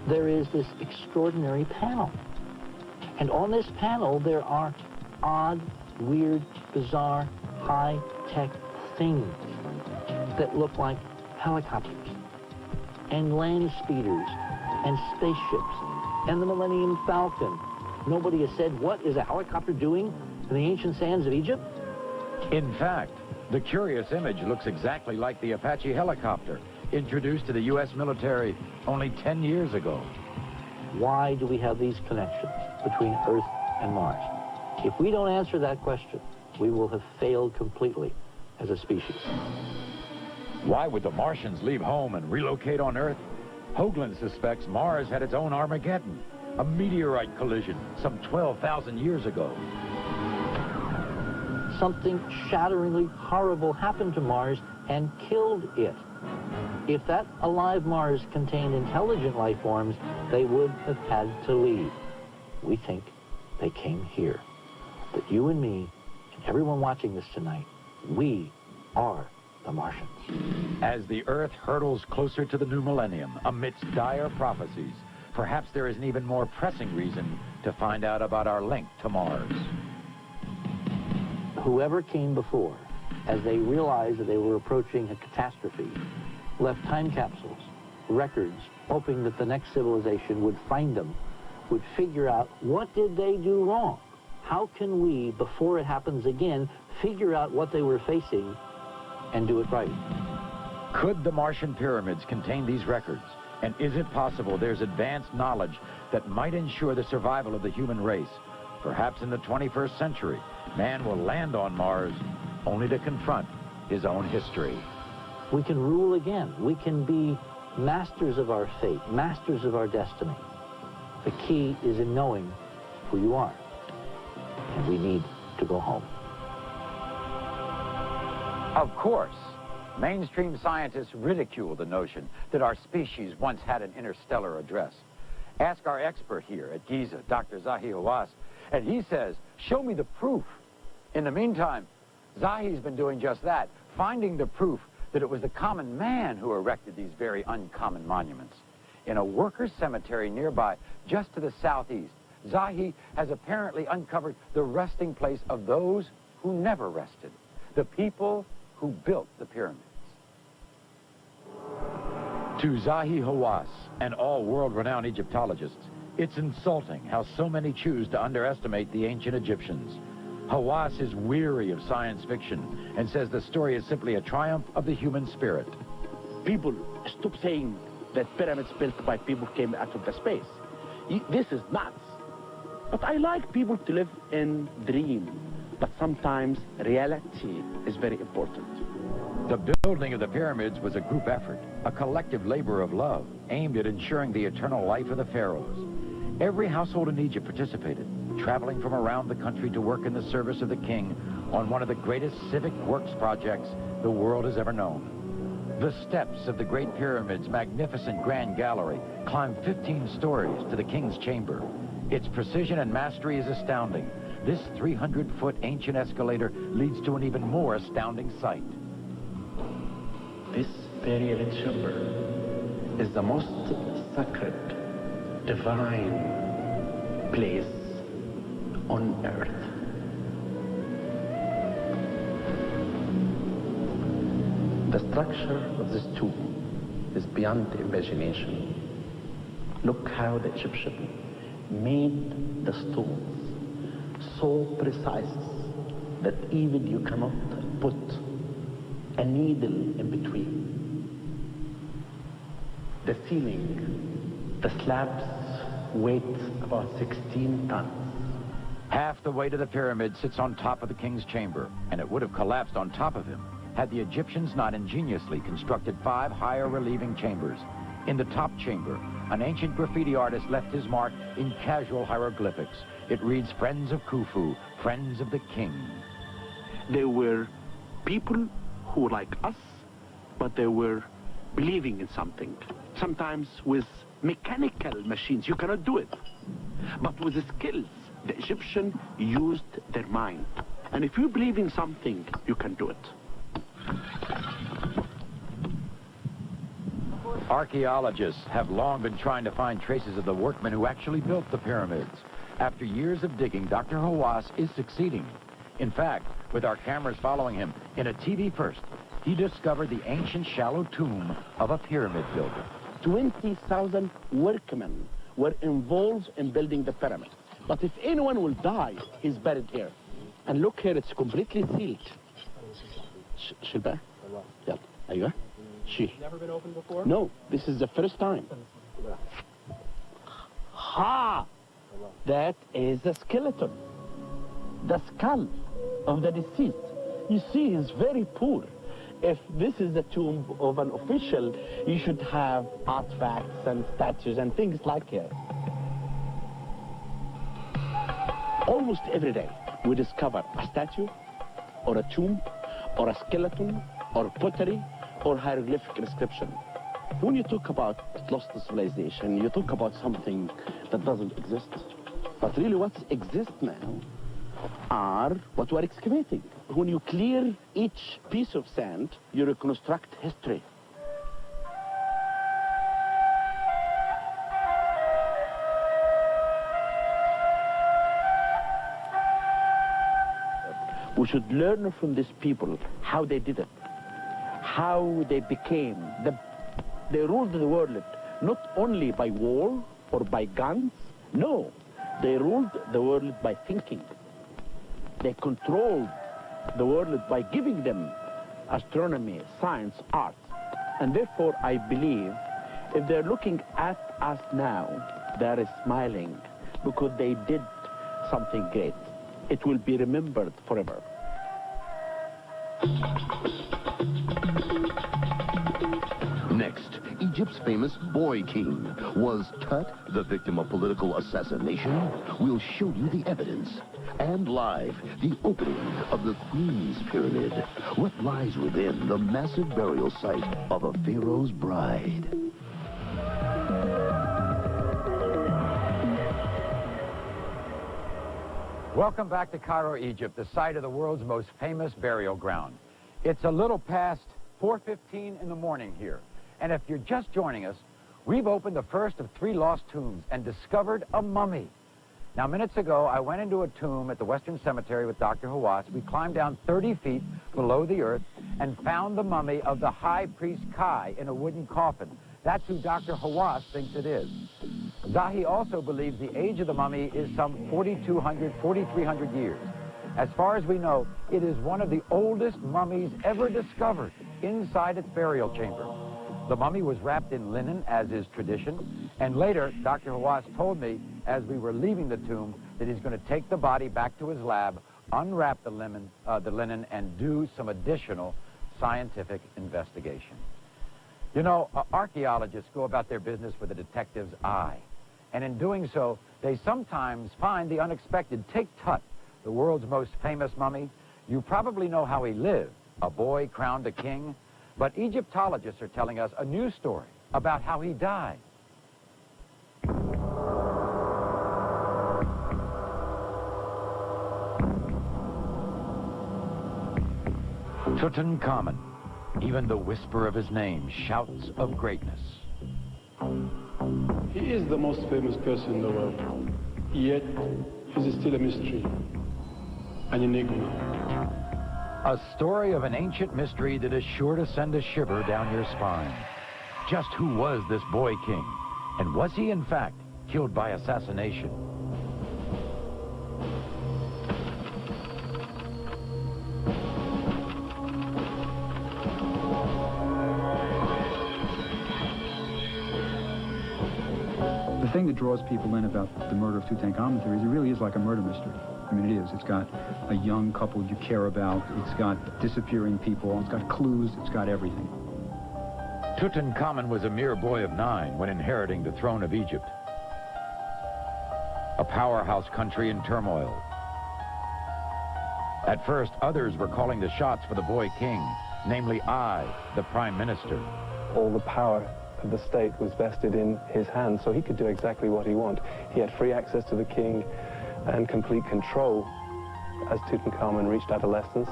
There is this extraordinary panel. And on this panel, there are odd, weird, bizarre, high-tech things that look like helicopters and land speeders and spaceships and the Millennium Falcon. Nobody has said, what is a helicopter doing in the ancient sands of Egypt? In fact, the curious image looks exactly like the Apache helicopter, introduced to the U.S. military only 10 years ago. Why do we have these connections between Earth and Mars? If we don't answer that question, we will have failed completely as a species. Why would the Martians leave home and relocate on Earth? Hoagland suspects Mars had its own Armageddon, a meteorite collision some 12,000 years ago. Something shatteringly horrible happened to Mars and killed it. If that alive Mars contained intelligent life forms, they would have had to leave. We think they came here. That you and me, and everyone watching this tonight, we are the Martians. As the Earth hurtles closer to the new millennium, amidst dire prophecies, perhaps there is an even more pressing reason to find out about our link to Mars. Whoever came before, as they realized that they were approaching a catastrophe, left time capsules, records, hoping that the next civilization would find them, would figure out what did they do wrong? How can we, before it happens again, figure out what they were facing and do it right? Could the Martian pyramids contain these records? And is it possible there's advanced knowledge that might ensure the survival of the human race? Perhaps in the 21st century, man will land on Mars only to confront his own history. We can rule again. We can be masters of our fate, masters of our destiny. The key is in knowing who you are. And we need to go home. Of course, mainstream scientists ridicule the notion that our species once had an interstellar address. Ask our expert here at Giza, Dr. Zahi Hawass, and he says, show me the proof. In the meantime, Zahi's been doing just that, finding the proof that it was the common man who erected these very uncommon monuments. In a workers' cemetery nearby, just to the southeast, Zahi has apparently uncovered the resting place of those who never rested, the people who built the pyramids. To Zahi Hawass and all world-renowned Egyptologists, it's insulting how so many choose to underestimate the ancient Egyptians. Hawass is weary of science fiction and says the story is simply a triumph of the human spirit. People stop saying that pyramids built by people came out of the space. This is nuts. But I like people to live in dream. But sometimes reality is very important. The building of the pyramids was a group effort, a collective labor of love, aimed at ensuring the eternal life of the pharaohs. Every household in Egypt participated, traveling from around the country to work in the service of the king on one of the greatest civic works projects the world has ever known. The steps of the Great Pyramid's magnificent grand gallery climb 15 stories to the king's chamber. Its precision and mastery is astounding. This 300-foot ancient escalator leads to an even more astounding sight. This burial chamber is the most sacred, divine place on earth. The structure of this tomb is beyond imagination. Look how the Egyptians made the stones so precise that even you cannot put a needle in between. The ceiling, the slabs weight about 16 tons. Half the weight of the pyramid sits on top of the king's chamber, and it would have collapsed on top of him had the Egyptians not ingeniously constructed 5 higher relieving chambers. In the top chamber, an ancient graffiti artist left his mark in casual hieroglyphics. It reads, "Friends of Khufu, friends of the king." They were people who, like us, but they were believing in something. Sometimes with mechanical machines, you cannot do it. But with the skills, the Egyptian used their mind. And if you believe in something, you can do it. Archaeologists have long been trying to find traces of the workmen who actually built the pyramids. After years of digging, Dr. Hawass is succeeding. In fact, with our cameras following him, in a TV first, he discovered the ancient shallow tomb of a pyramid builder. 20,000 workmen were involved in building the pyramid. But if anyone will die, he's buried here. And look here, it's completely sealed. Shilba? Yeah. Aywa? Never been opened before? No, this is the first time. Ha! That is a skeleton. The skull of the deceased. You see, he's very poor. If this is the tomb of an official, you should have artifacts and statues and things like it. Almost every day, we discover a statue, or a tomb, or a skeleton, or pottery, or hieroglyphic inscription. When you talk about lost civilization, you talk about something that doesn't exist. But really what exists now are what we're excavating. When you clear each piece of sand, you reconstruct history. We should learn from these people how they did it, how they became. They ruled the world not only by war or by guns. No, they ruled the world by thinking. They controlled the world by giving them astronomy, science, art. And therefore, I believe if they're looking at us now, they're smiling because they did something great. It will be remembered forever. Next, Egypt's famous boy king. Was Tut the victim of political assassination? We'll show you the evidence. And live, the opening of the Queen's Pyramid. What lies within the massive burial site of a pharaoh's bride? Welcome back to Cairo, Egypt, the site of the world's most famous burial ground. It's a little past 4:15 in the morning here. And if you're just joining us, we've opened the first of 3 lost tombs and discovered a mummy. Now, minutes ago, I went into a tomb at the Western Cemetery with Dr. Hawass. We climbed down 30 feet below the earth and found the mummy of the high priest Kai in a wooden coffin. That's who Dr. Hawass thinks it is. Zahi also believes the age of the mummy is some 4,200, 4,300 years. As far as we know, it is one of the oldest mummies ever discovered inside its burial chamber. The mummy was wrapped in linen, as is tradition, and later, Dr. Hawass told me, as we were leaving the tomb, that he's going to take the body back to his lab, unwrap the linen, and do some additional scientific investigation. You know, archaeologists go about their business with a detective's eye, and in doing so, they sometimes find the unexpected. Take Tut, the world's most famous mummy. You probably know how he lived, a boy crowned a king. But Egyptologists are telling us a new story about how he died. Tutankhamen, even the whisper of his name shouts of greatness. He is the most famous person in the world, yet he's still a mystery, an enigma. A story of an ancient mystery that is sure to send a shiver down your spine. Just who was this boy king? And was he, in fact, killed by assassination? The thing that draws people in about the murder of Tutankhamen theory is it really is like a murder mystery. I mean, it is. It's got a young couple you care about. It's got disappearing people. It's got clues. It's got everything. Tutankhamen was a mere boy of 9 when inheriting the throne of Egypt. A powerhouse country in turmoil. At first, others were calling the shots for the boy king, namely I, the prime minister. All the power of the state was vested in his hands, so he could do exactly what he wanted. He had free access to the king and complete control. As Tutankhamen reached adolescence,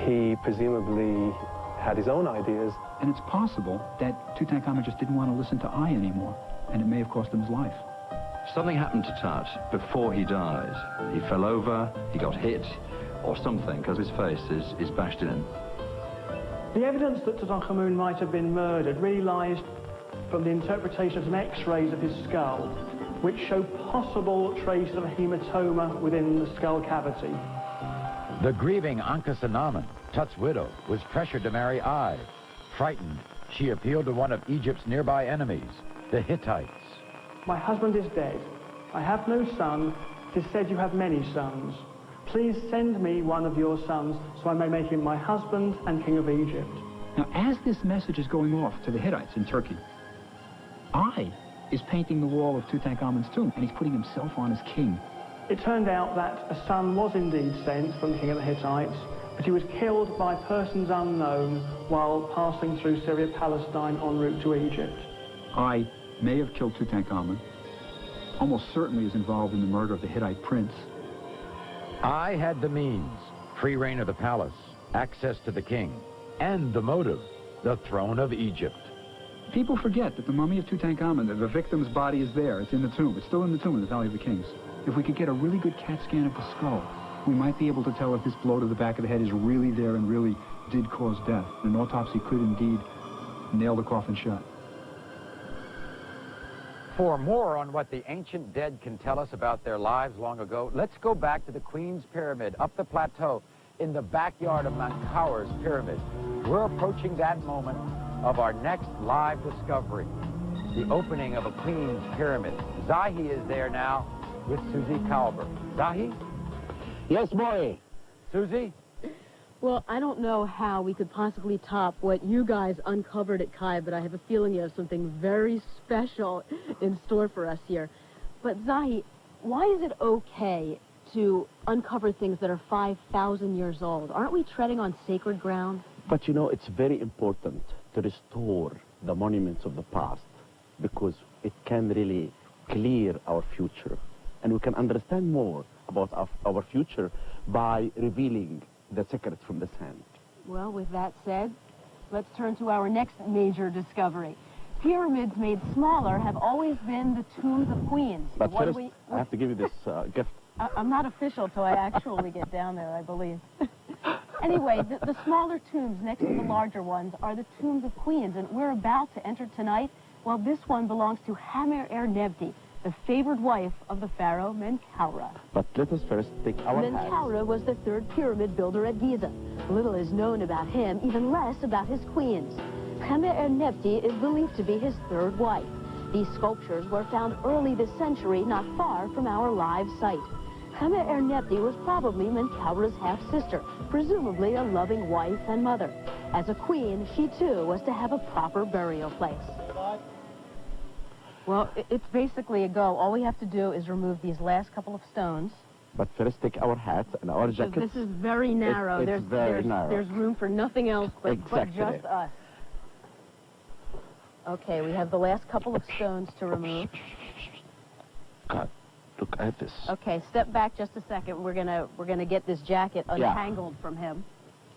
he presumably had his own ideas. And it's possible that Tutankhamen just didn't want to listen to I anymore, and it may have cost him his life. Something happened to Tut before he died. He fell over, he got hit, or something, because his face is bashed in. The evidence that Tutankhamun might have been murdered really lies from the interpretation of some X-rays of his skull, which show possible traces of a hematoma within the skull cavity. The grieving Ankhesenamun, Tut's widow, was pressured to marry I. Frightened, she appealed to one of Egypt's nearby enemies, the Hittites. My husband is dead. I have no son. It is said you have many sons. Please send me one of your sons so I may make him my husband and king of Egypt. Now, as this message is going off to the Hittites in Turkey, I is painting the wall of Tutankhamun's tomb, and he's putting himself on as king. It turned out that a son was indeed sent from the king of the Hittites, but he was killed by persons unknown while passing through Syria-Palestine en route to Egypt. I may have killed Tutankhamun, almost certainly is involved in the murder of the Hittite prince. I had the means, free reign of the palace, access to the king, and the motive, the throne of Egypt. People forget that the mummy of Tutankhamun, the victim's body is there. It's in the tomb. It's still in the tomb in the Valley of the Kings. If we could get a really good CAT scan of the skull, we might be able to tell if this blow to the back of the head is really there and really did cause death. An autopsy could indeed nail the coffin shut. For more on what the ancient dead can tell us about their lives long ago, let's go back to the Queen's Pyramid up the plateau in the backyard of Menkaura's pyramid. We're approaching that moment of our next live discovery, the opening of a Queen's Pyramid. Zahi is there now with Susie Kalber. Zahi? Yes, boy. Susie? Well, I don't know how we could possibly top what you guys uncovered at Kai, but I have a feeling you have something very special in store for us here. But Zahi, why is it okay to uncover things that are 5,000 years old? Aren't we treading on sacred ground? But you know, it's very important to restore the monuments of the past because it can really clear our future. And we can understand more about our future by revealing the secret from the sand. Well, with that said, let's turn to our next major discovery. Pyramids made smaller have always been the tombs of queens. But first, I have to give you this gift. I'm not official till I actually get down there, I believe. Anyway, the smaller tombs next to the larger ones are the tombs of queens, and we're about to enter tonight. Well, this one belongs to Hamer-er-Nebti, the favored wife of the pharaoh Menkaura. But let us first take our hats. Menkaura was the third pyramid builder at Giza. Little is known about him, even less about his queens. Hamer-er-Nebti is believed to be his third wife. These sculptures were found early this century, not far from our live site. Hamer-er-Nebti was probably Menkaura's half-sister, presumably a loving wife and mother. As a queen, she too was to have a proper burial place. Well, it's basically a go. All we have to do is remove these last couple of stones. But first take our hats and our jackets. This is very narrow. It's very narrow. There's room for nothing else but just us. Okay, we have the last couple of stones to remove. God, look at this. Okay, step back just a second. We're gonna get this jacket untangled from him.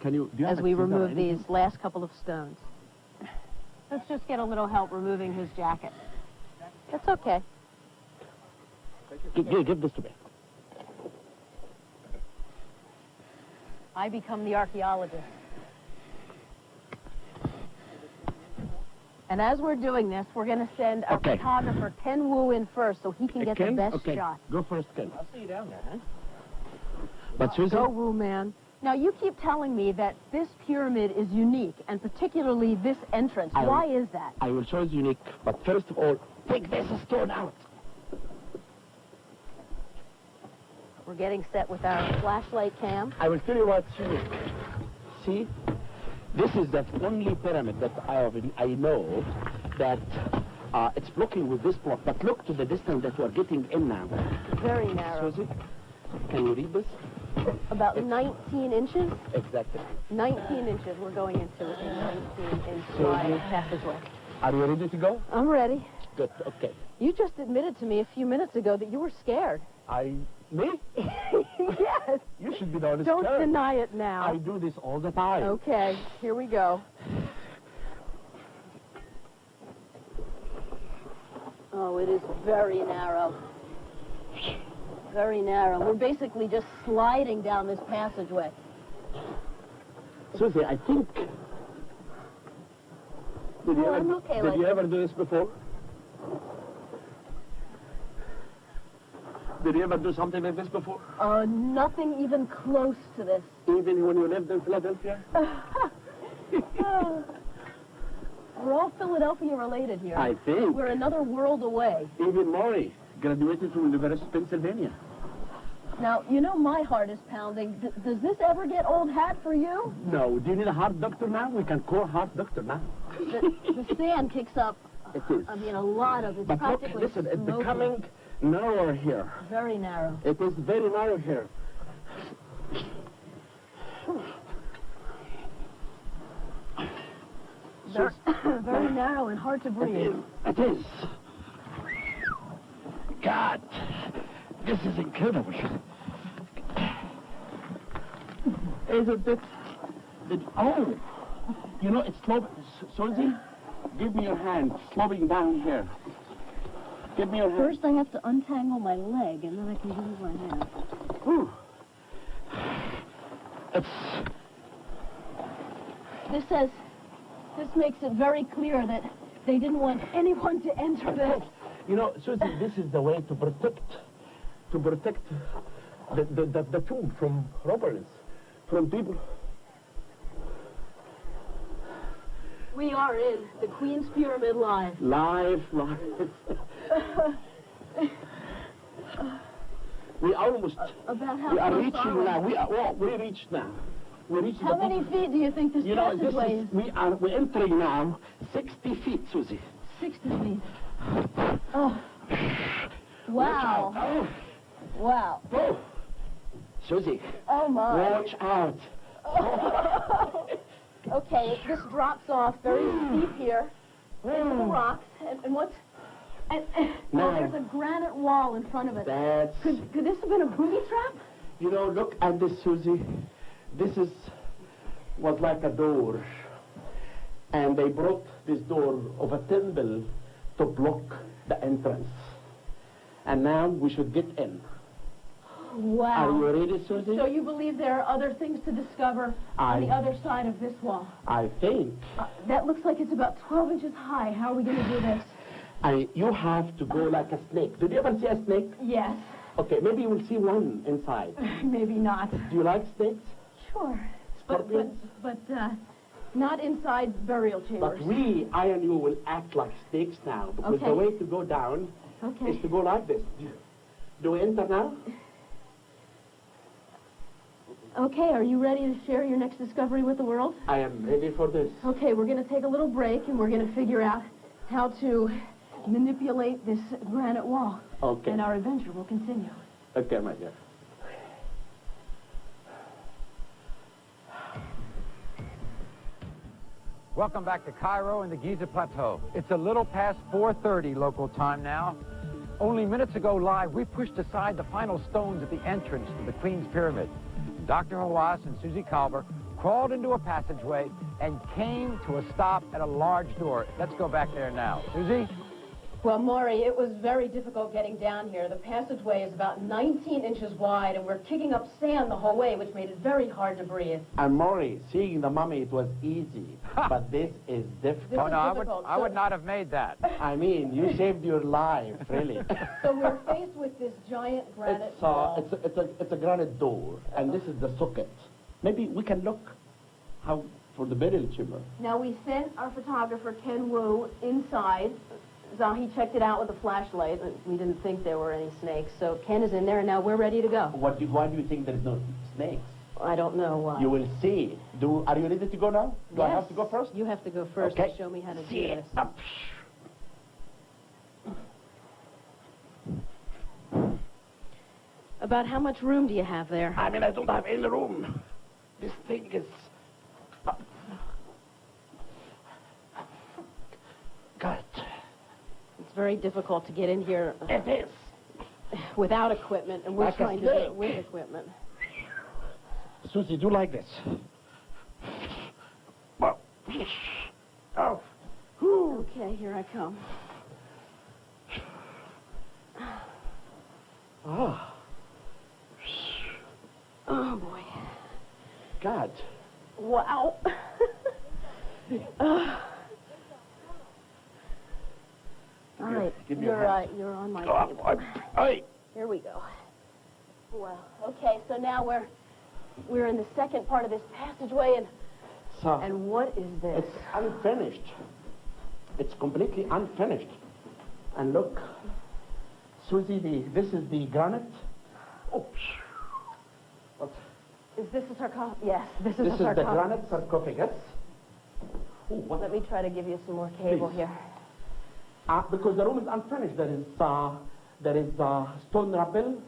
Do you as we remove these last couple of stones. Let's just get a little help removing his jacket. That's okay. Give this to me. I become the archaeologist. And as we're doing this, we're going to send our photographer, Ken Wu, in first so he can get the best shot. Go first, Ken. I'll see you down there, huh? But Susan... Go, Wu, man. Now, you keep telling me that this pyramid is unique, and particularly this entrance. Why is that? I will show you unique, but first of all, Take this stone out. We're getting set with our flashlight cam. I will tell you what, see, this is the only pyramid that I know that it's blocking with this block. But look to the distance that we're getting in now. Very narrow. Susie, can you read this? About 19 inches. Exactly. 19 inches we're going into a 19-inch wide passageway. Are you ready to go? I'm ready. Good, okay. You just admitted to me a few minutes ago that you were scared. Me? Yes. You should be noticed. Don't deny it now. I do this all the time. Okay, here we go. Oh, it is very narrow. Very narrow. We're basically just sliding down this passageway. Susie, I think... Did you ever do this before? Did you ever do something like this before? Nothing even close to this. Even when you lived in Philadelphia? We're all Philadelphia related here. I think. We're another world away. Even Maury graduated from University of Pennsylvania. Now, you know my heart is pounding. Does this ever get old hat for you? No. Do you need a heart doctor now? We can call heart doctor now. The sand kicks up. It is. I mean, a lot of it. But look, practically listen, it's smoky. becoming narrower here. Very narrow. It is very narrow here. Very narrow and hard to breathe. It is. God, this is incredible. Isn't it? Oh, you know, it's sloping. Susie, give me your hand. Sloping down here. Give me your hand. First, I have to untangle my leg, and then I can use my hand. Whew. This makes it very clear that they didn't want anyone to enter this. You know, Susie, this is the way to protect the tomb from robbers, from people. We are in the Queen's Pyramid live. Live. We almost. About how we are close reaching are now. We reached now. We reached How many feet do you think this passageway is? We're entering now 60 feet, Susie. 60 feet. Oh. Wow. Oh. Wow. Oh. Susie. Oh, my. Watch out. Oh. Okay, this drops off very steep here into the rocks. And what's... Well, there's a granite wall in front of it. Could this have been a booby trap? You know, look at this, Susie. This was like a door. And they brought this door of a temple to block the entrance. And now we should get in. Wow. Are you ready, Susie? So you believe there are other things to discover on the other side of this wall? I think. That looks like it's about 12 inches high. How are we going to do this? You have to go like a snake. Did you ever see a snake? Yes. Okay, maybe you will see one inside. Maybe not. Do you like snakes? Sure. Scorpions? But not inside burial chambers. But I and you will act like snakes now, because the way to go down is to go like this. Do we enter now? Okay, are you ready to share your next discovery with the world? I am ready for this. Okay, we're going to take a little break, and we're going to figure out how to manipulate this granite wall. Okay. And our adventure will continue. Okay, my dear. Welcome back to Cairo and the Giza Plateau. It's a little past 4:30 local time now. Only minutes ago live, we pushed aside the final stones at the entrance to the Queen's Pyramid. Dr. Hawass and Susie Calver crawled into a passageway and came to a stop at a large door. Let's go back there now. Susie? Well, Maury, it was very difficult getting down here. The passageway is about 19 inches wide, and we're kicking up sand the whole way, which made it very hard to breathe. And Maury, seeing the mummy, it was easy. But this is difficult. Oh, no, I would not have made that. I mean, you saved your life, really. So we're faced with this giant granite wall. It's a granite door, and this is the socket. Maybe we can look for the burial chamber. Now, we sent our photographer, Ken Wu, inside. Zahi checked it out with a flashlight. We didn't think there were any snakes, so Ken is in there, and now we're ready to go. Why do you think there's no snakes? I don't know why. You will see. Are you ready to go now? Do I have to go first? You have to go first Okay. to show me how to do See this. up. About how much room do you have there? I mean, I don't have any room. This thing is... God. It's very difficult to get in here. It is. Without equipment, and we're Like a trying to do it snake. with equipment. Susie, do like this. Well, oh. Okay, here I come. Oh. Oh, boy. God. Wow. All right, Give me your hand. you're on my Oh, table. Here we go. Well, okay, so now we're in the second part of this passageway, and what is this? It's unfinished. It's completely unfinished. And look, Susie, this is the granite. Oh, what? Is this a sarcophagus? Yes, this is This a is the sarcophagus. granite sarcophagus. Oh, what? Let me try to give you some more cable Please. here. Because the room is unfinished. There is stone rubble.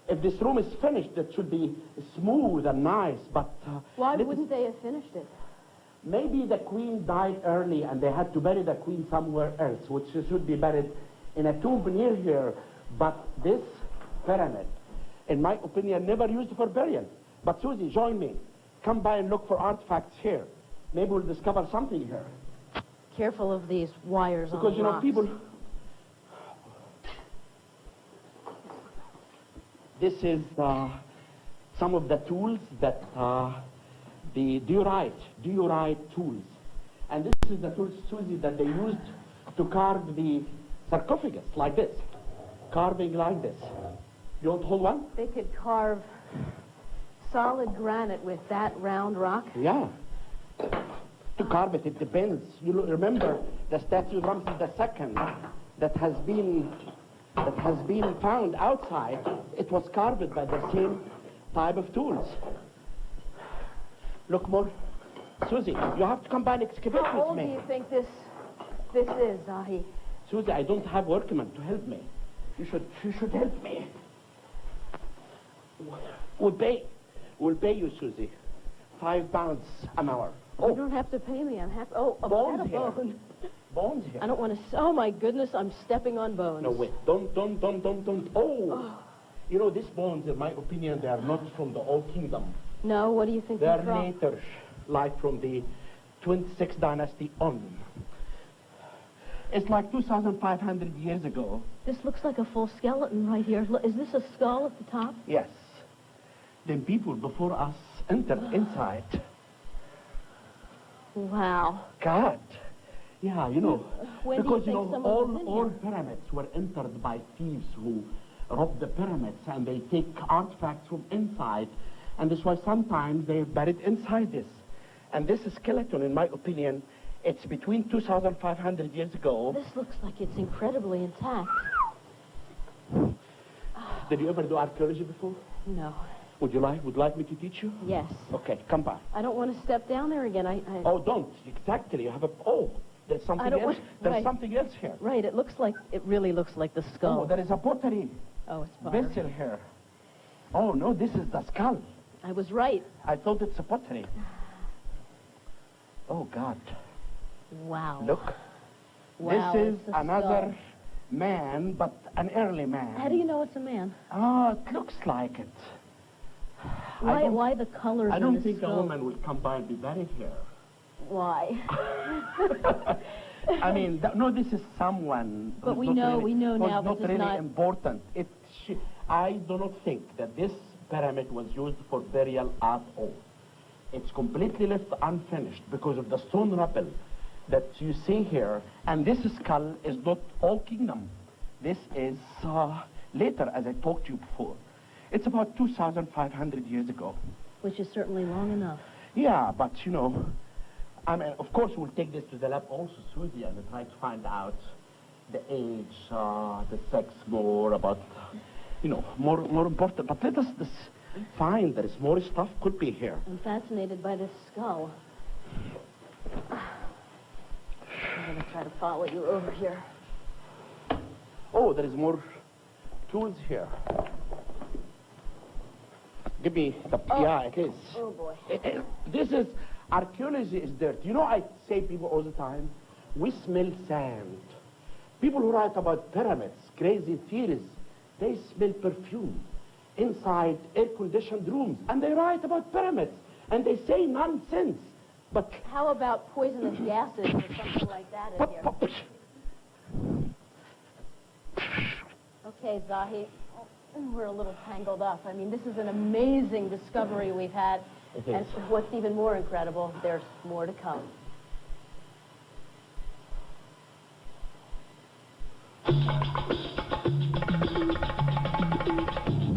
If this room is finished, it should be smooth and nice. But Why wouldn't they have finished it? maybe the queen died early, and they had to bury the queen somewhere else, which should be buried in a tomb near here. But this pyramid, in my opinion, never used for burial. But Susie, join me. Come by and look for artifacts here. Maybe we'll discover something here. Careful of these wires on the Because, you know, rocks. people... This is some of the tools that the diorite tools. And this is the tools, Susie, that they used to carve the sarcophagus, like this. Carving like this. You want to hold one? They could carve solid granite with that round rock? Yeah. To carve it, it depends. You remember the statue of Ramses II that has been found outside. It was carved by the same type of tools. Look more. Susie, you have to come by and excavate How with old me. do you think this is, Zahi? Susie, I don't have workmen to help me. You should help me. We'll pay you, Susie. £5 an hour. You don't have to pay me. I'm happy. Oh, a Bones bone. here. Bones here. I don't want to. Oh my goodness! I'm stepping on bones. No, wait. Don't. Oh. You know, these bones, in my opinion, they are not from the Old Kingdom. No. What do you think? They are they're from? later, like from the 26th dynasty on. It's like 2,500 years ago. This looks like a full skeleton right here. Is this a skull at the top? Yes. Then people before us entered inside. Wow. God. Yeah, you know, When do because you you think know someone was in all here? pyramids were entered by thieves who rob the pyramids, and they take artifacts from inside, and that's why sometimes they're buried inside this. And this skeleton, in my opinion, it's between 2,500 years ago. This looks like it's incredibly intact. Did you ever do archaeology before? No. Would you like me to teach you? Yes. Okay, come by. I don't want to step down there again. Oh, don't. Exactly. You have a... Oh, there's something don't else. want- There's right. something else here. Right. It really looks like the skull. Oh, there is a pottery Oh, it's pottery. vessel here. Oh, no, this is the skull. I was right. I thought it's a pottery. Oh, God. Wow. Look. Wow, This is it's a another skull. man, but an early man. How do you know it's a man? Oh, it looks like it. Why the colors I in don't the think a skull? woman will come by and be buried here. Why? I mean, no, this is someone. But who's we not know- really- we know who's now not this is really not- important. I do not think that this pyramid was used for burial at all. It's completely left unfinished because of the stone rubble that you see here. And this skull is not Old Kingdom. This is later, as I talked to you before. It's about 2,500 years ago. Which is certainly long enough. Yeah, but you know, I mean, of course we'll take this to the lab also, Susie, and try to find out the age, the sex more, about, you know, more important. But let us find there is more stuff could be here. I'm fascinated by this skull. I'm going to try to follow you over here. Oh, there is more tools here. Give me the... Yeah, it is. Oh, boy. This is... Archaeology is dirt. You know, I say people all the time, we smell sand. People who write about pyramids, crazy theories, they smell perfume inside air-conditioned rooms. And they write about pyramids. And they say nonsense. But... How about poisonous gases or something like that in here? Okay, Zahi, we're a little tangled up. I mean, this is an amazing discovery we've had. And what's even more incredible, there's more to come.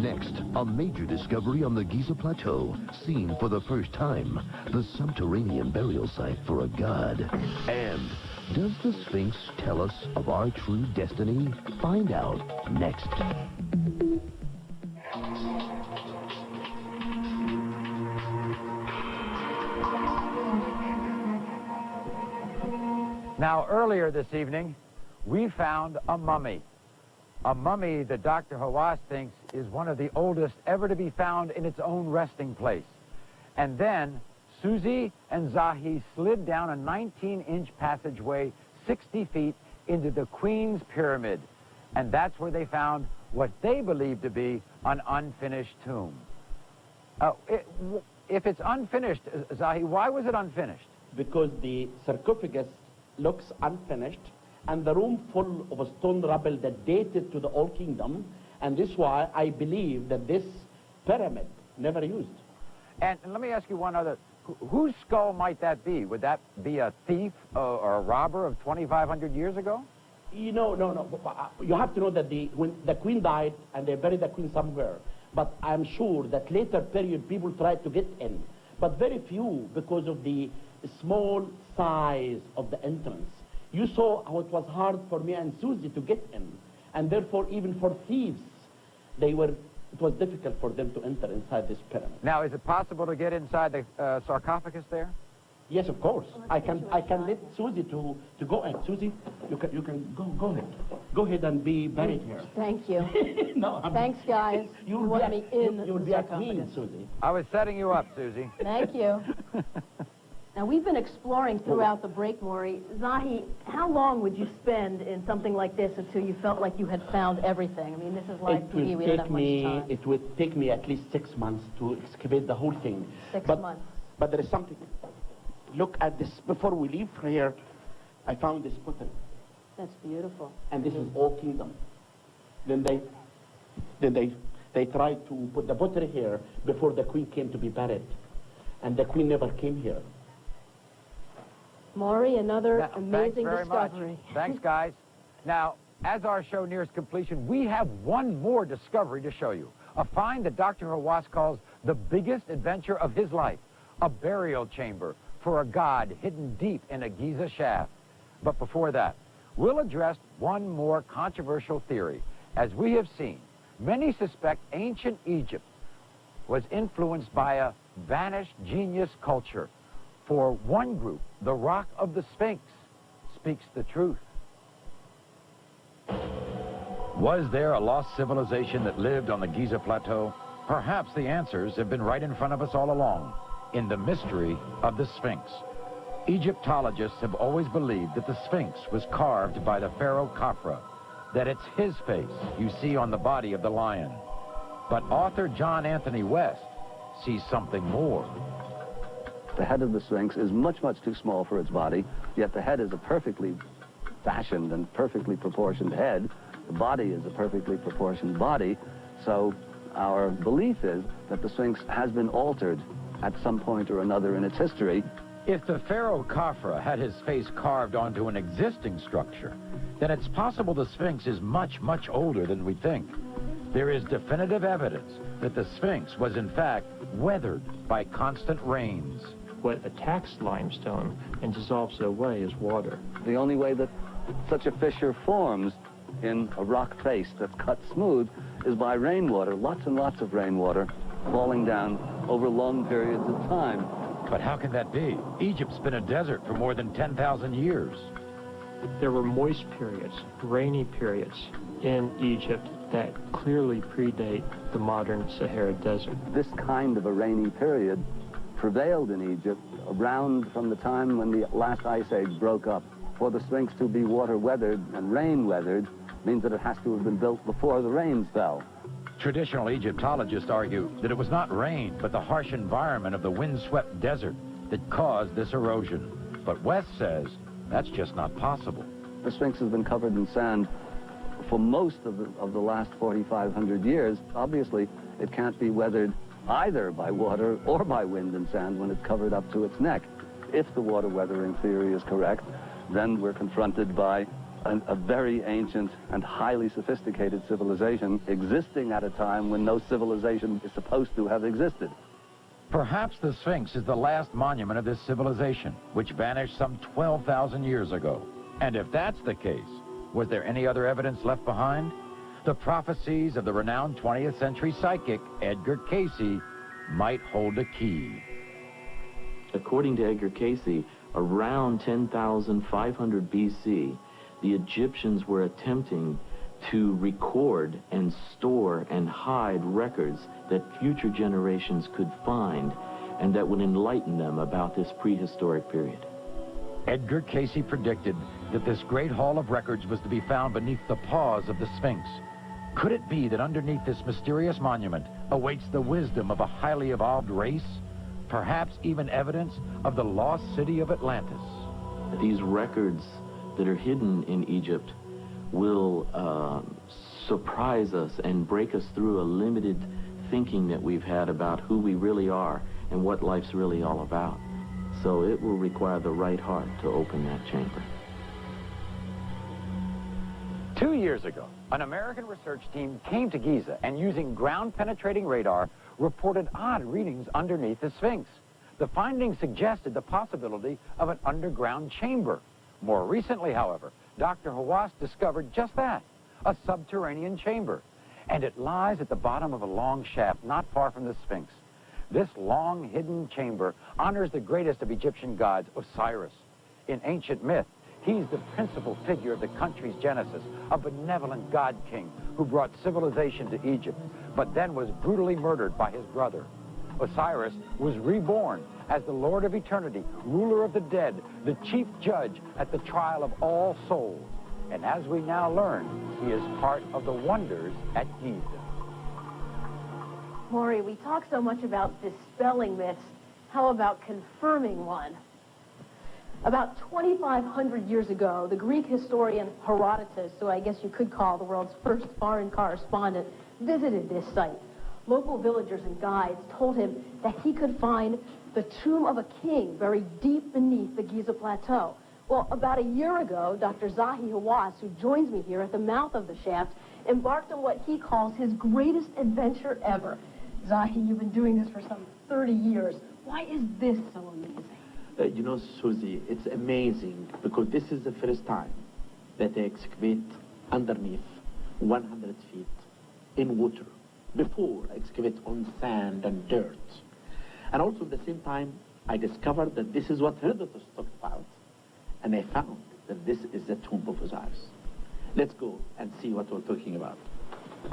Next, a major discovery on the Giza Plateau, seen for the first time, the subterranean burial site for a god. And does the Sphinx tell us of our true destiny? Find out next. Now, earlier this evening, we found a mummy. A mummy that Dr. Hawass thinks is one of the oldest ever to be found in its own resting place. And then, Susie and Zahi slid down a 19-inch passageway 60 feet into the Queen's Pyramid. And that's where they found what they believe to be an unfinished tomb. If it's unfinished, Zahi, why was it unfinished? Because the sarcophagus looks unfinished, and the room full of stone rubble that dated to the Old Kingdom, and this is why I believe that this pyramid never used. And let me ask you one other, whose skull might that be? Would that be a thief or a robber of 2,500 years ago? You know, no. You have to know that when the Queen died, and they buried the Queen somewhere, but I'm sure that later period people tried to get in, but very few because of the small size of the entrance. You saw how it was hard for me and Susie to get in, and therefore even for thieves, it was difficult for them to enter inside this pyramid. Now, is it possible to get inside the sarcophagus there? Yes, of course. I can let Susie to go in. Susie, you can go ahead and be buried here. Thank you. No, thanks, guys. You want me in You'll the be a sarcophagus. queen, Susie. I was setting you up, Susie. Thank you. Now, we've been exploring throughout the break, Maury. Zahi, how long would you spend in something like this until you felt like you had found everything? I mean, this is live TV. We don't have much time. It would take me at least 6 months to excavate the whole thing. 6 months. But there is something. Look at this. Before we leave here, I found this pottery. That's beautiful. And this is Old Kingdom. Then they tried to put the pottery here before the Queen came to be buried. And the Queen never came here. Maury, another amazing Thanks very discovery. much. Thanks, guys. Now, as our show nears completion, we have one more discovery to show you. A find that Dr. Hawass calls the biggest adventure of his life. A burial chamber for a god hidden deep in a Giza shaft. But before that, we'll address one more controversial theory. As we have seen, many suspect ancient Egypt was influenced by a vanished genius culture. For one group, the rock of the Sphinx speaks the truth. Was there a lost civilization that lived on the Giza Plateau? Perhaps the answers have been right in front of us all along, in the mystery of the Sphinx. Egyptologists have always believed that the Sphinx was carved by the pharaoh Khafra, that it's his face you see on the body of the lion. But author John Anthony West sees something more. The head of the Sphinx is much, much too small for its body, yet the head is a perfectly fashioned and perfectly proportioned head. The body is a perfectly proportioned body, so our belief is that the Sphinx has been altered at some point or another in its history. If the pharaoh Khafra had his face carved onto an existing structure, then it's possible the Sphinx is much, much older than we think. There is definitive evidence that the Sphinx was in fact weathered by constant rains. What attacks limestone and dissolves it away is water. The only way that such a fissure forms in a rock face that's cut smooth is by rainwater, lots and lots of rainwater falling down over long periods of time. But how can that be? Egypt's been a desert for more than 10,000 years. There were moist periods, rainy periods in Egypt that clearly predate the modern Sahara Desert. This kind of a rainy period prevailed in Egypt around from the time when the last ice age broke up. For the Sphinx to be water-weathered and rain-weathered means that it has to have been built before the rains fell. Traditional Egyptologists argue that it was not rain, but the harsh environment of the wind-swept desert that caused this erosion. But West says that's just not possible. The Sphinx has been covered in sand for most of the last 4,500 years. Obviously, it can't be weathered either by water or by wind and sand when it's covered up to its neck. If the water weathering theory is correct, then we're confronted by a very ancient and highly sophisticated civilization existing at a time when no civilization is supposed to have existed. Perhaps the Sphinx is the last monument of this civilization, which vanished some 12,000 years ago. And if that's the case, was there any other evidence left behind? The prophecies of the renowned 20th century psychic Edgar Cayce might hold a key. According to Edgar Cayce, around 10,500 BC, the Egyptians were attempting to record and store and hide records that future generations could find and that would enlighten them about this prehistoric period. Edgar Cayce predicted that this great hall of records was to be found beneath the paws of the Sphinx. Could it be that underneath this mysterious monument awaits the wisdom of a highly evolved race? Perhaps even evidence of the lost city of Atlantis? These records that are hidden in Egypt will surprise us and break us through a limited thinking that we've had about who we really are and what life's really all about. So it will require the right heart to open that chamber. 2 years ago, an American research team came to Giza and using ground-penetrating radar reported odd readings underneath the Sphinx. The findings suggested the possibility of an underground chamber. More recently, however, Dr. Hawass discovered just that, a subterranean chamber. And it lies at the bottom of a long shaft not far from the Sphinx. This long hidden chamber honors the greatest of Egyptian gods, Osiris. In ancient myth, he's the principal figure of the country's genesis, a benevolent god-king who brought civilization to Egypt, but then was brutally murdered by his brother. Osiris was reborn as the Lord of Eternity, ruler of the dead, the chief judge at the trial of all souls. And as we now learn, he is part of the wonders at Giza. Maury, we talk so much about dispelling myths. How about confirming one? About 2,500 years ago, the Greek historian Herodotus, who I guess you could call the world's first foreign correspondent, visited this site. Local villagers and guides told him that he could find the tomb of a king buried deep beneath the Giza Plateau. Well, about a year ago, Dr. Zahi Hawass, who joins me here at the mouth of the shaft, embarked on what he calls his greatest adventure ever. Zahi, you've been doing this for some 30 years. Why is this so amazing? You know, Susie, it's amazing because this is the first time that they excavate underneath 100 feet in water. Before, excavate on sand and dirt. And also at the same time, I discovered that this is what Herodotus talked about. And I found that this is the Tomb of Osiris. Let's go and see what we're talking about.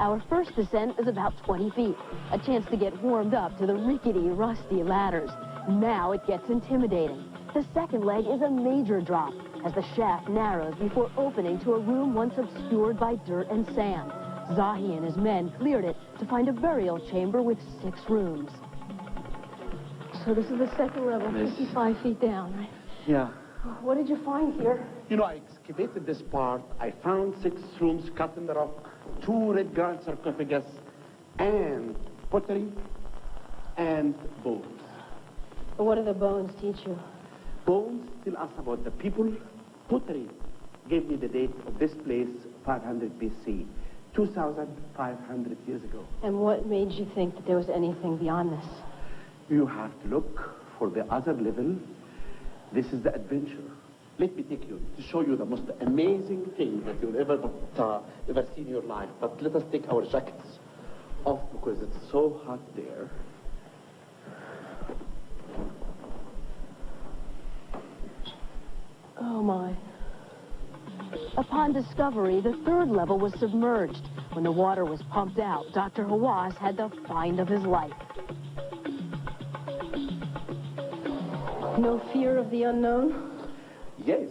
Our first descent is about 20 feet, a chance to get warmed up to the rickety, rusty ladders. Now it gets intimidating. The second leg is a major drop, as the shaft narrows before opening to a room once obscured by dirt and sand. Zahi and his men cleared it to find a burial chamber with 6 rooms. So this is the second level, 55 feet down, right? Yeah. What did you find here? You know, I excavated this part. I found 6 rooms cut in the rock, 2 red granite sarcophagus, and pottery, and bones. What do the bones teach you? Bones tell us about the people. Pottery gave me the date of this place, 500 BC, 2,500 years ago. And what made you think that there was anything beyond this? You have to look for the other level. This is the adventure. let me take you to show you the most amazing thing that you'll ever see in your life. But let us take our jackets off because it's so hot there. Oh, my. Upon discovery, the third level was submerged. When the water was pumped out, Dr. Hawass had the find of his life. No fear of the unknown? Yes,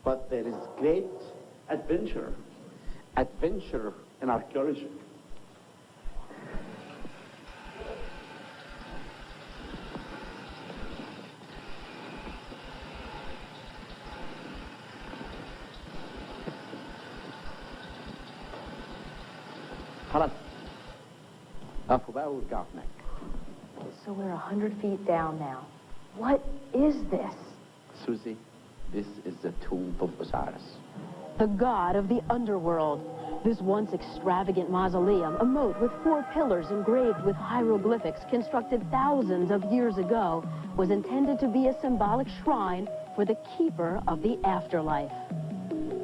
but there is great adventure in archaeology. خلاص قفوا بقى ورجعوا هناك. So we're 100 feet down now. What is this? Susie, this is the Tomb of Osiris. The god of the underworld. This once extravagant mausoleum, a moat with 4 pillars engraved with hieroglyphics constructed thousands of years ago, was intended to be a symbolic shrine for the keeper of the afterlife.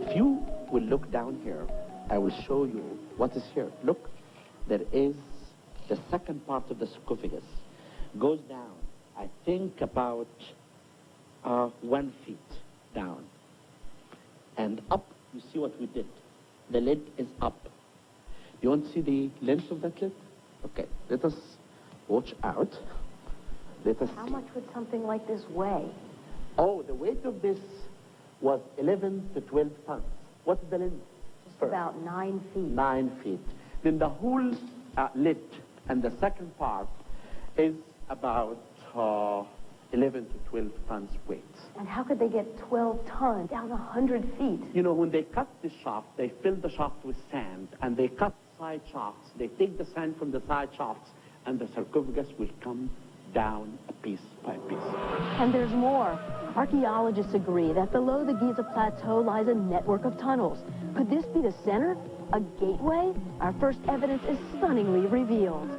If you will look down here, I will show you what is here. Look, there is the second part of the sarcophagus. Goes down, I think about 1 feet down. And up, you see what we did. The lid is up. You want to see the length of that lid? Okay, let us watch out. Let us How see. much would something like this weigh? Oh, the weight of this was 11 to 12 tons. What's the length? Just about 9 feet. 9 feet. Then the whole lid and the second part is about 11 to 12 tons weight. And how could they get 12 tons down 100 feet? You know, when they cut the shaft, they fill the shaft with sand, and they cut side shafts. They take the sand from the side shafts, and the sarcophagus will come down piece by piece. And there's more. Archaeologists agree that below the Giza Plateau lies a network of tunnels. Could this be the center? A gateway? Our first evidence is stunningly revealed.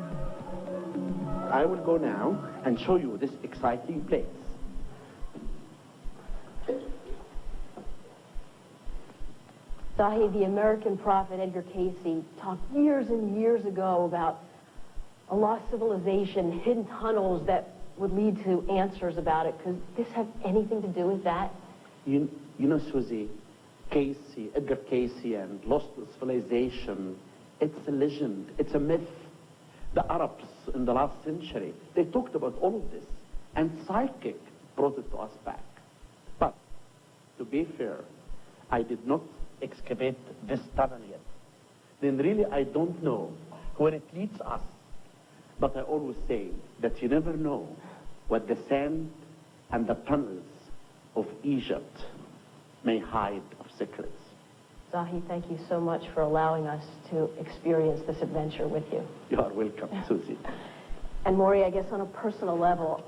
I will go now and show you this exciting place. Zahi, the American prophet Edgar Casey talked years and years ago about a lost civilization, hidden tunnels that would lead to answers about it. Could this have anything to do with that? You know, Susie, Edgar Casey and lost civilization, it's a legend, it's a myth. The Arabs in the last century, they talked about all of this, and psychic brought it to us back. But, to be fair, I did not excavate this tunnel yet. Then really I don't know where it leads us. But I always say that you never know what the sand and the tunnels of Egypt may hide of secrets. Zahi, thank you so much for allowing us to experience this adventure with you. You are welcome, Susie. And Maury, I guess on a personal level,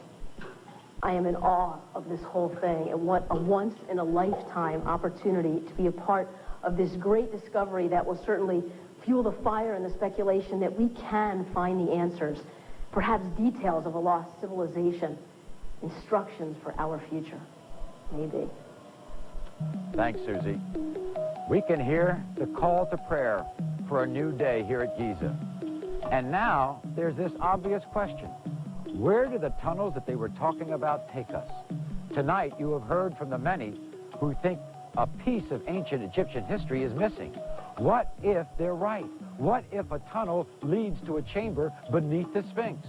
I am in awe of this whole thing, and what a once-in-a-lifetime opportunity to be a part of this great discovery that will certainly fuel the fire and the speculation that we can find the answers, perhaps details of a lost civilization, instructions for our future. Maybe. Thanks, Susie. We can hear the call to prayer for a new day here at Giza. And now, there's this obvious question. Where do the tunnels that they were talking about take us? Tonight, you have heard from the many who think a piece of ancient Egyptian history is missing. What if they're right? What if a tunnel leads to a chamber beneath the Sphinx?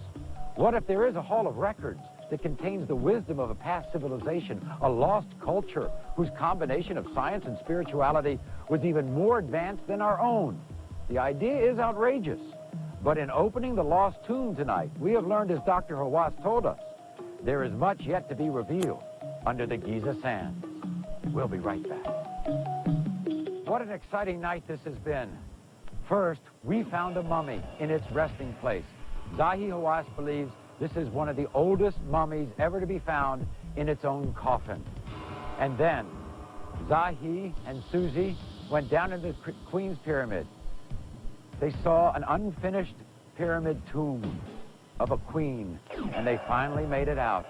What if there is a hall of records that contains the wisdom of a past civilization, a lost culture whose combination of science and spirituality was even more advanced than our own? The idea is outrageous. But in opening the lost tomb tonight, we have learned, as Dr. Hawass told us, there is much yet to be revealed under the Giza sands. We'll be right back. What an exciting night this has been. First, we found a mummy in its resting place. Zahi Hawass believes this is one of the oldest mummies ever to be found in its own coffin. And then, Zahi and Susie went down into the Queen's Pyramid. They saw an unfinished pyramid tomb. of a queen, and they finally made it out.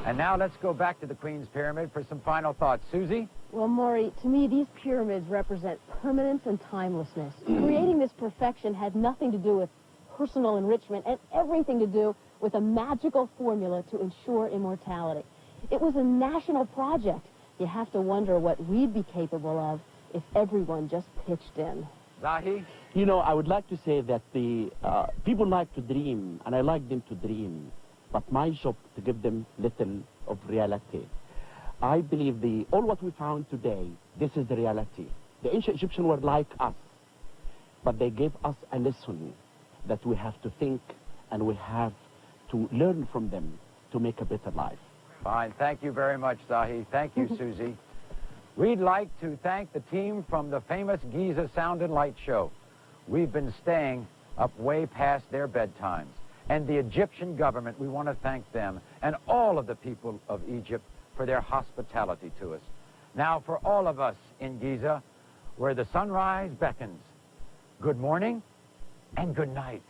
And now let's go back to the Queen's Pyramid for some final thoughts. Susie? Well, Maury, to me, these pyramids represent permanence and timelessness. Creating this perfection had nothing to do with personal enrichment and everything to do with a magical formula to ensure immortality. It was a national project. You have to wonder what we'd be capable of if everyone just pitched in. Zahi? You know, I would like to say that the people like to dream, and I like them to dream, but my job to give them little of reality. I believe all what we found today, this is the reality. The ancient Egyptians were like us, but they gave us a lesson that we have to think and we have to learn from them to make a better life. Fine. Thank you very much, Zahi. Thank you, Susie. We'd like to thank the team from the famous Giza Sound and Light Show. We've been staying up way past their bedtimes. And the Egyptian government, we want to thank them and all of the people of Egypt for their hospitality to us. Now, for all of us in Giza, where the sunrise beckons, good morning and good night.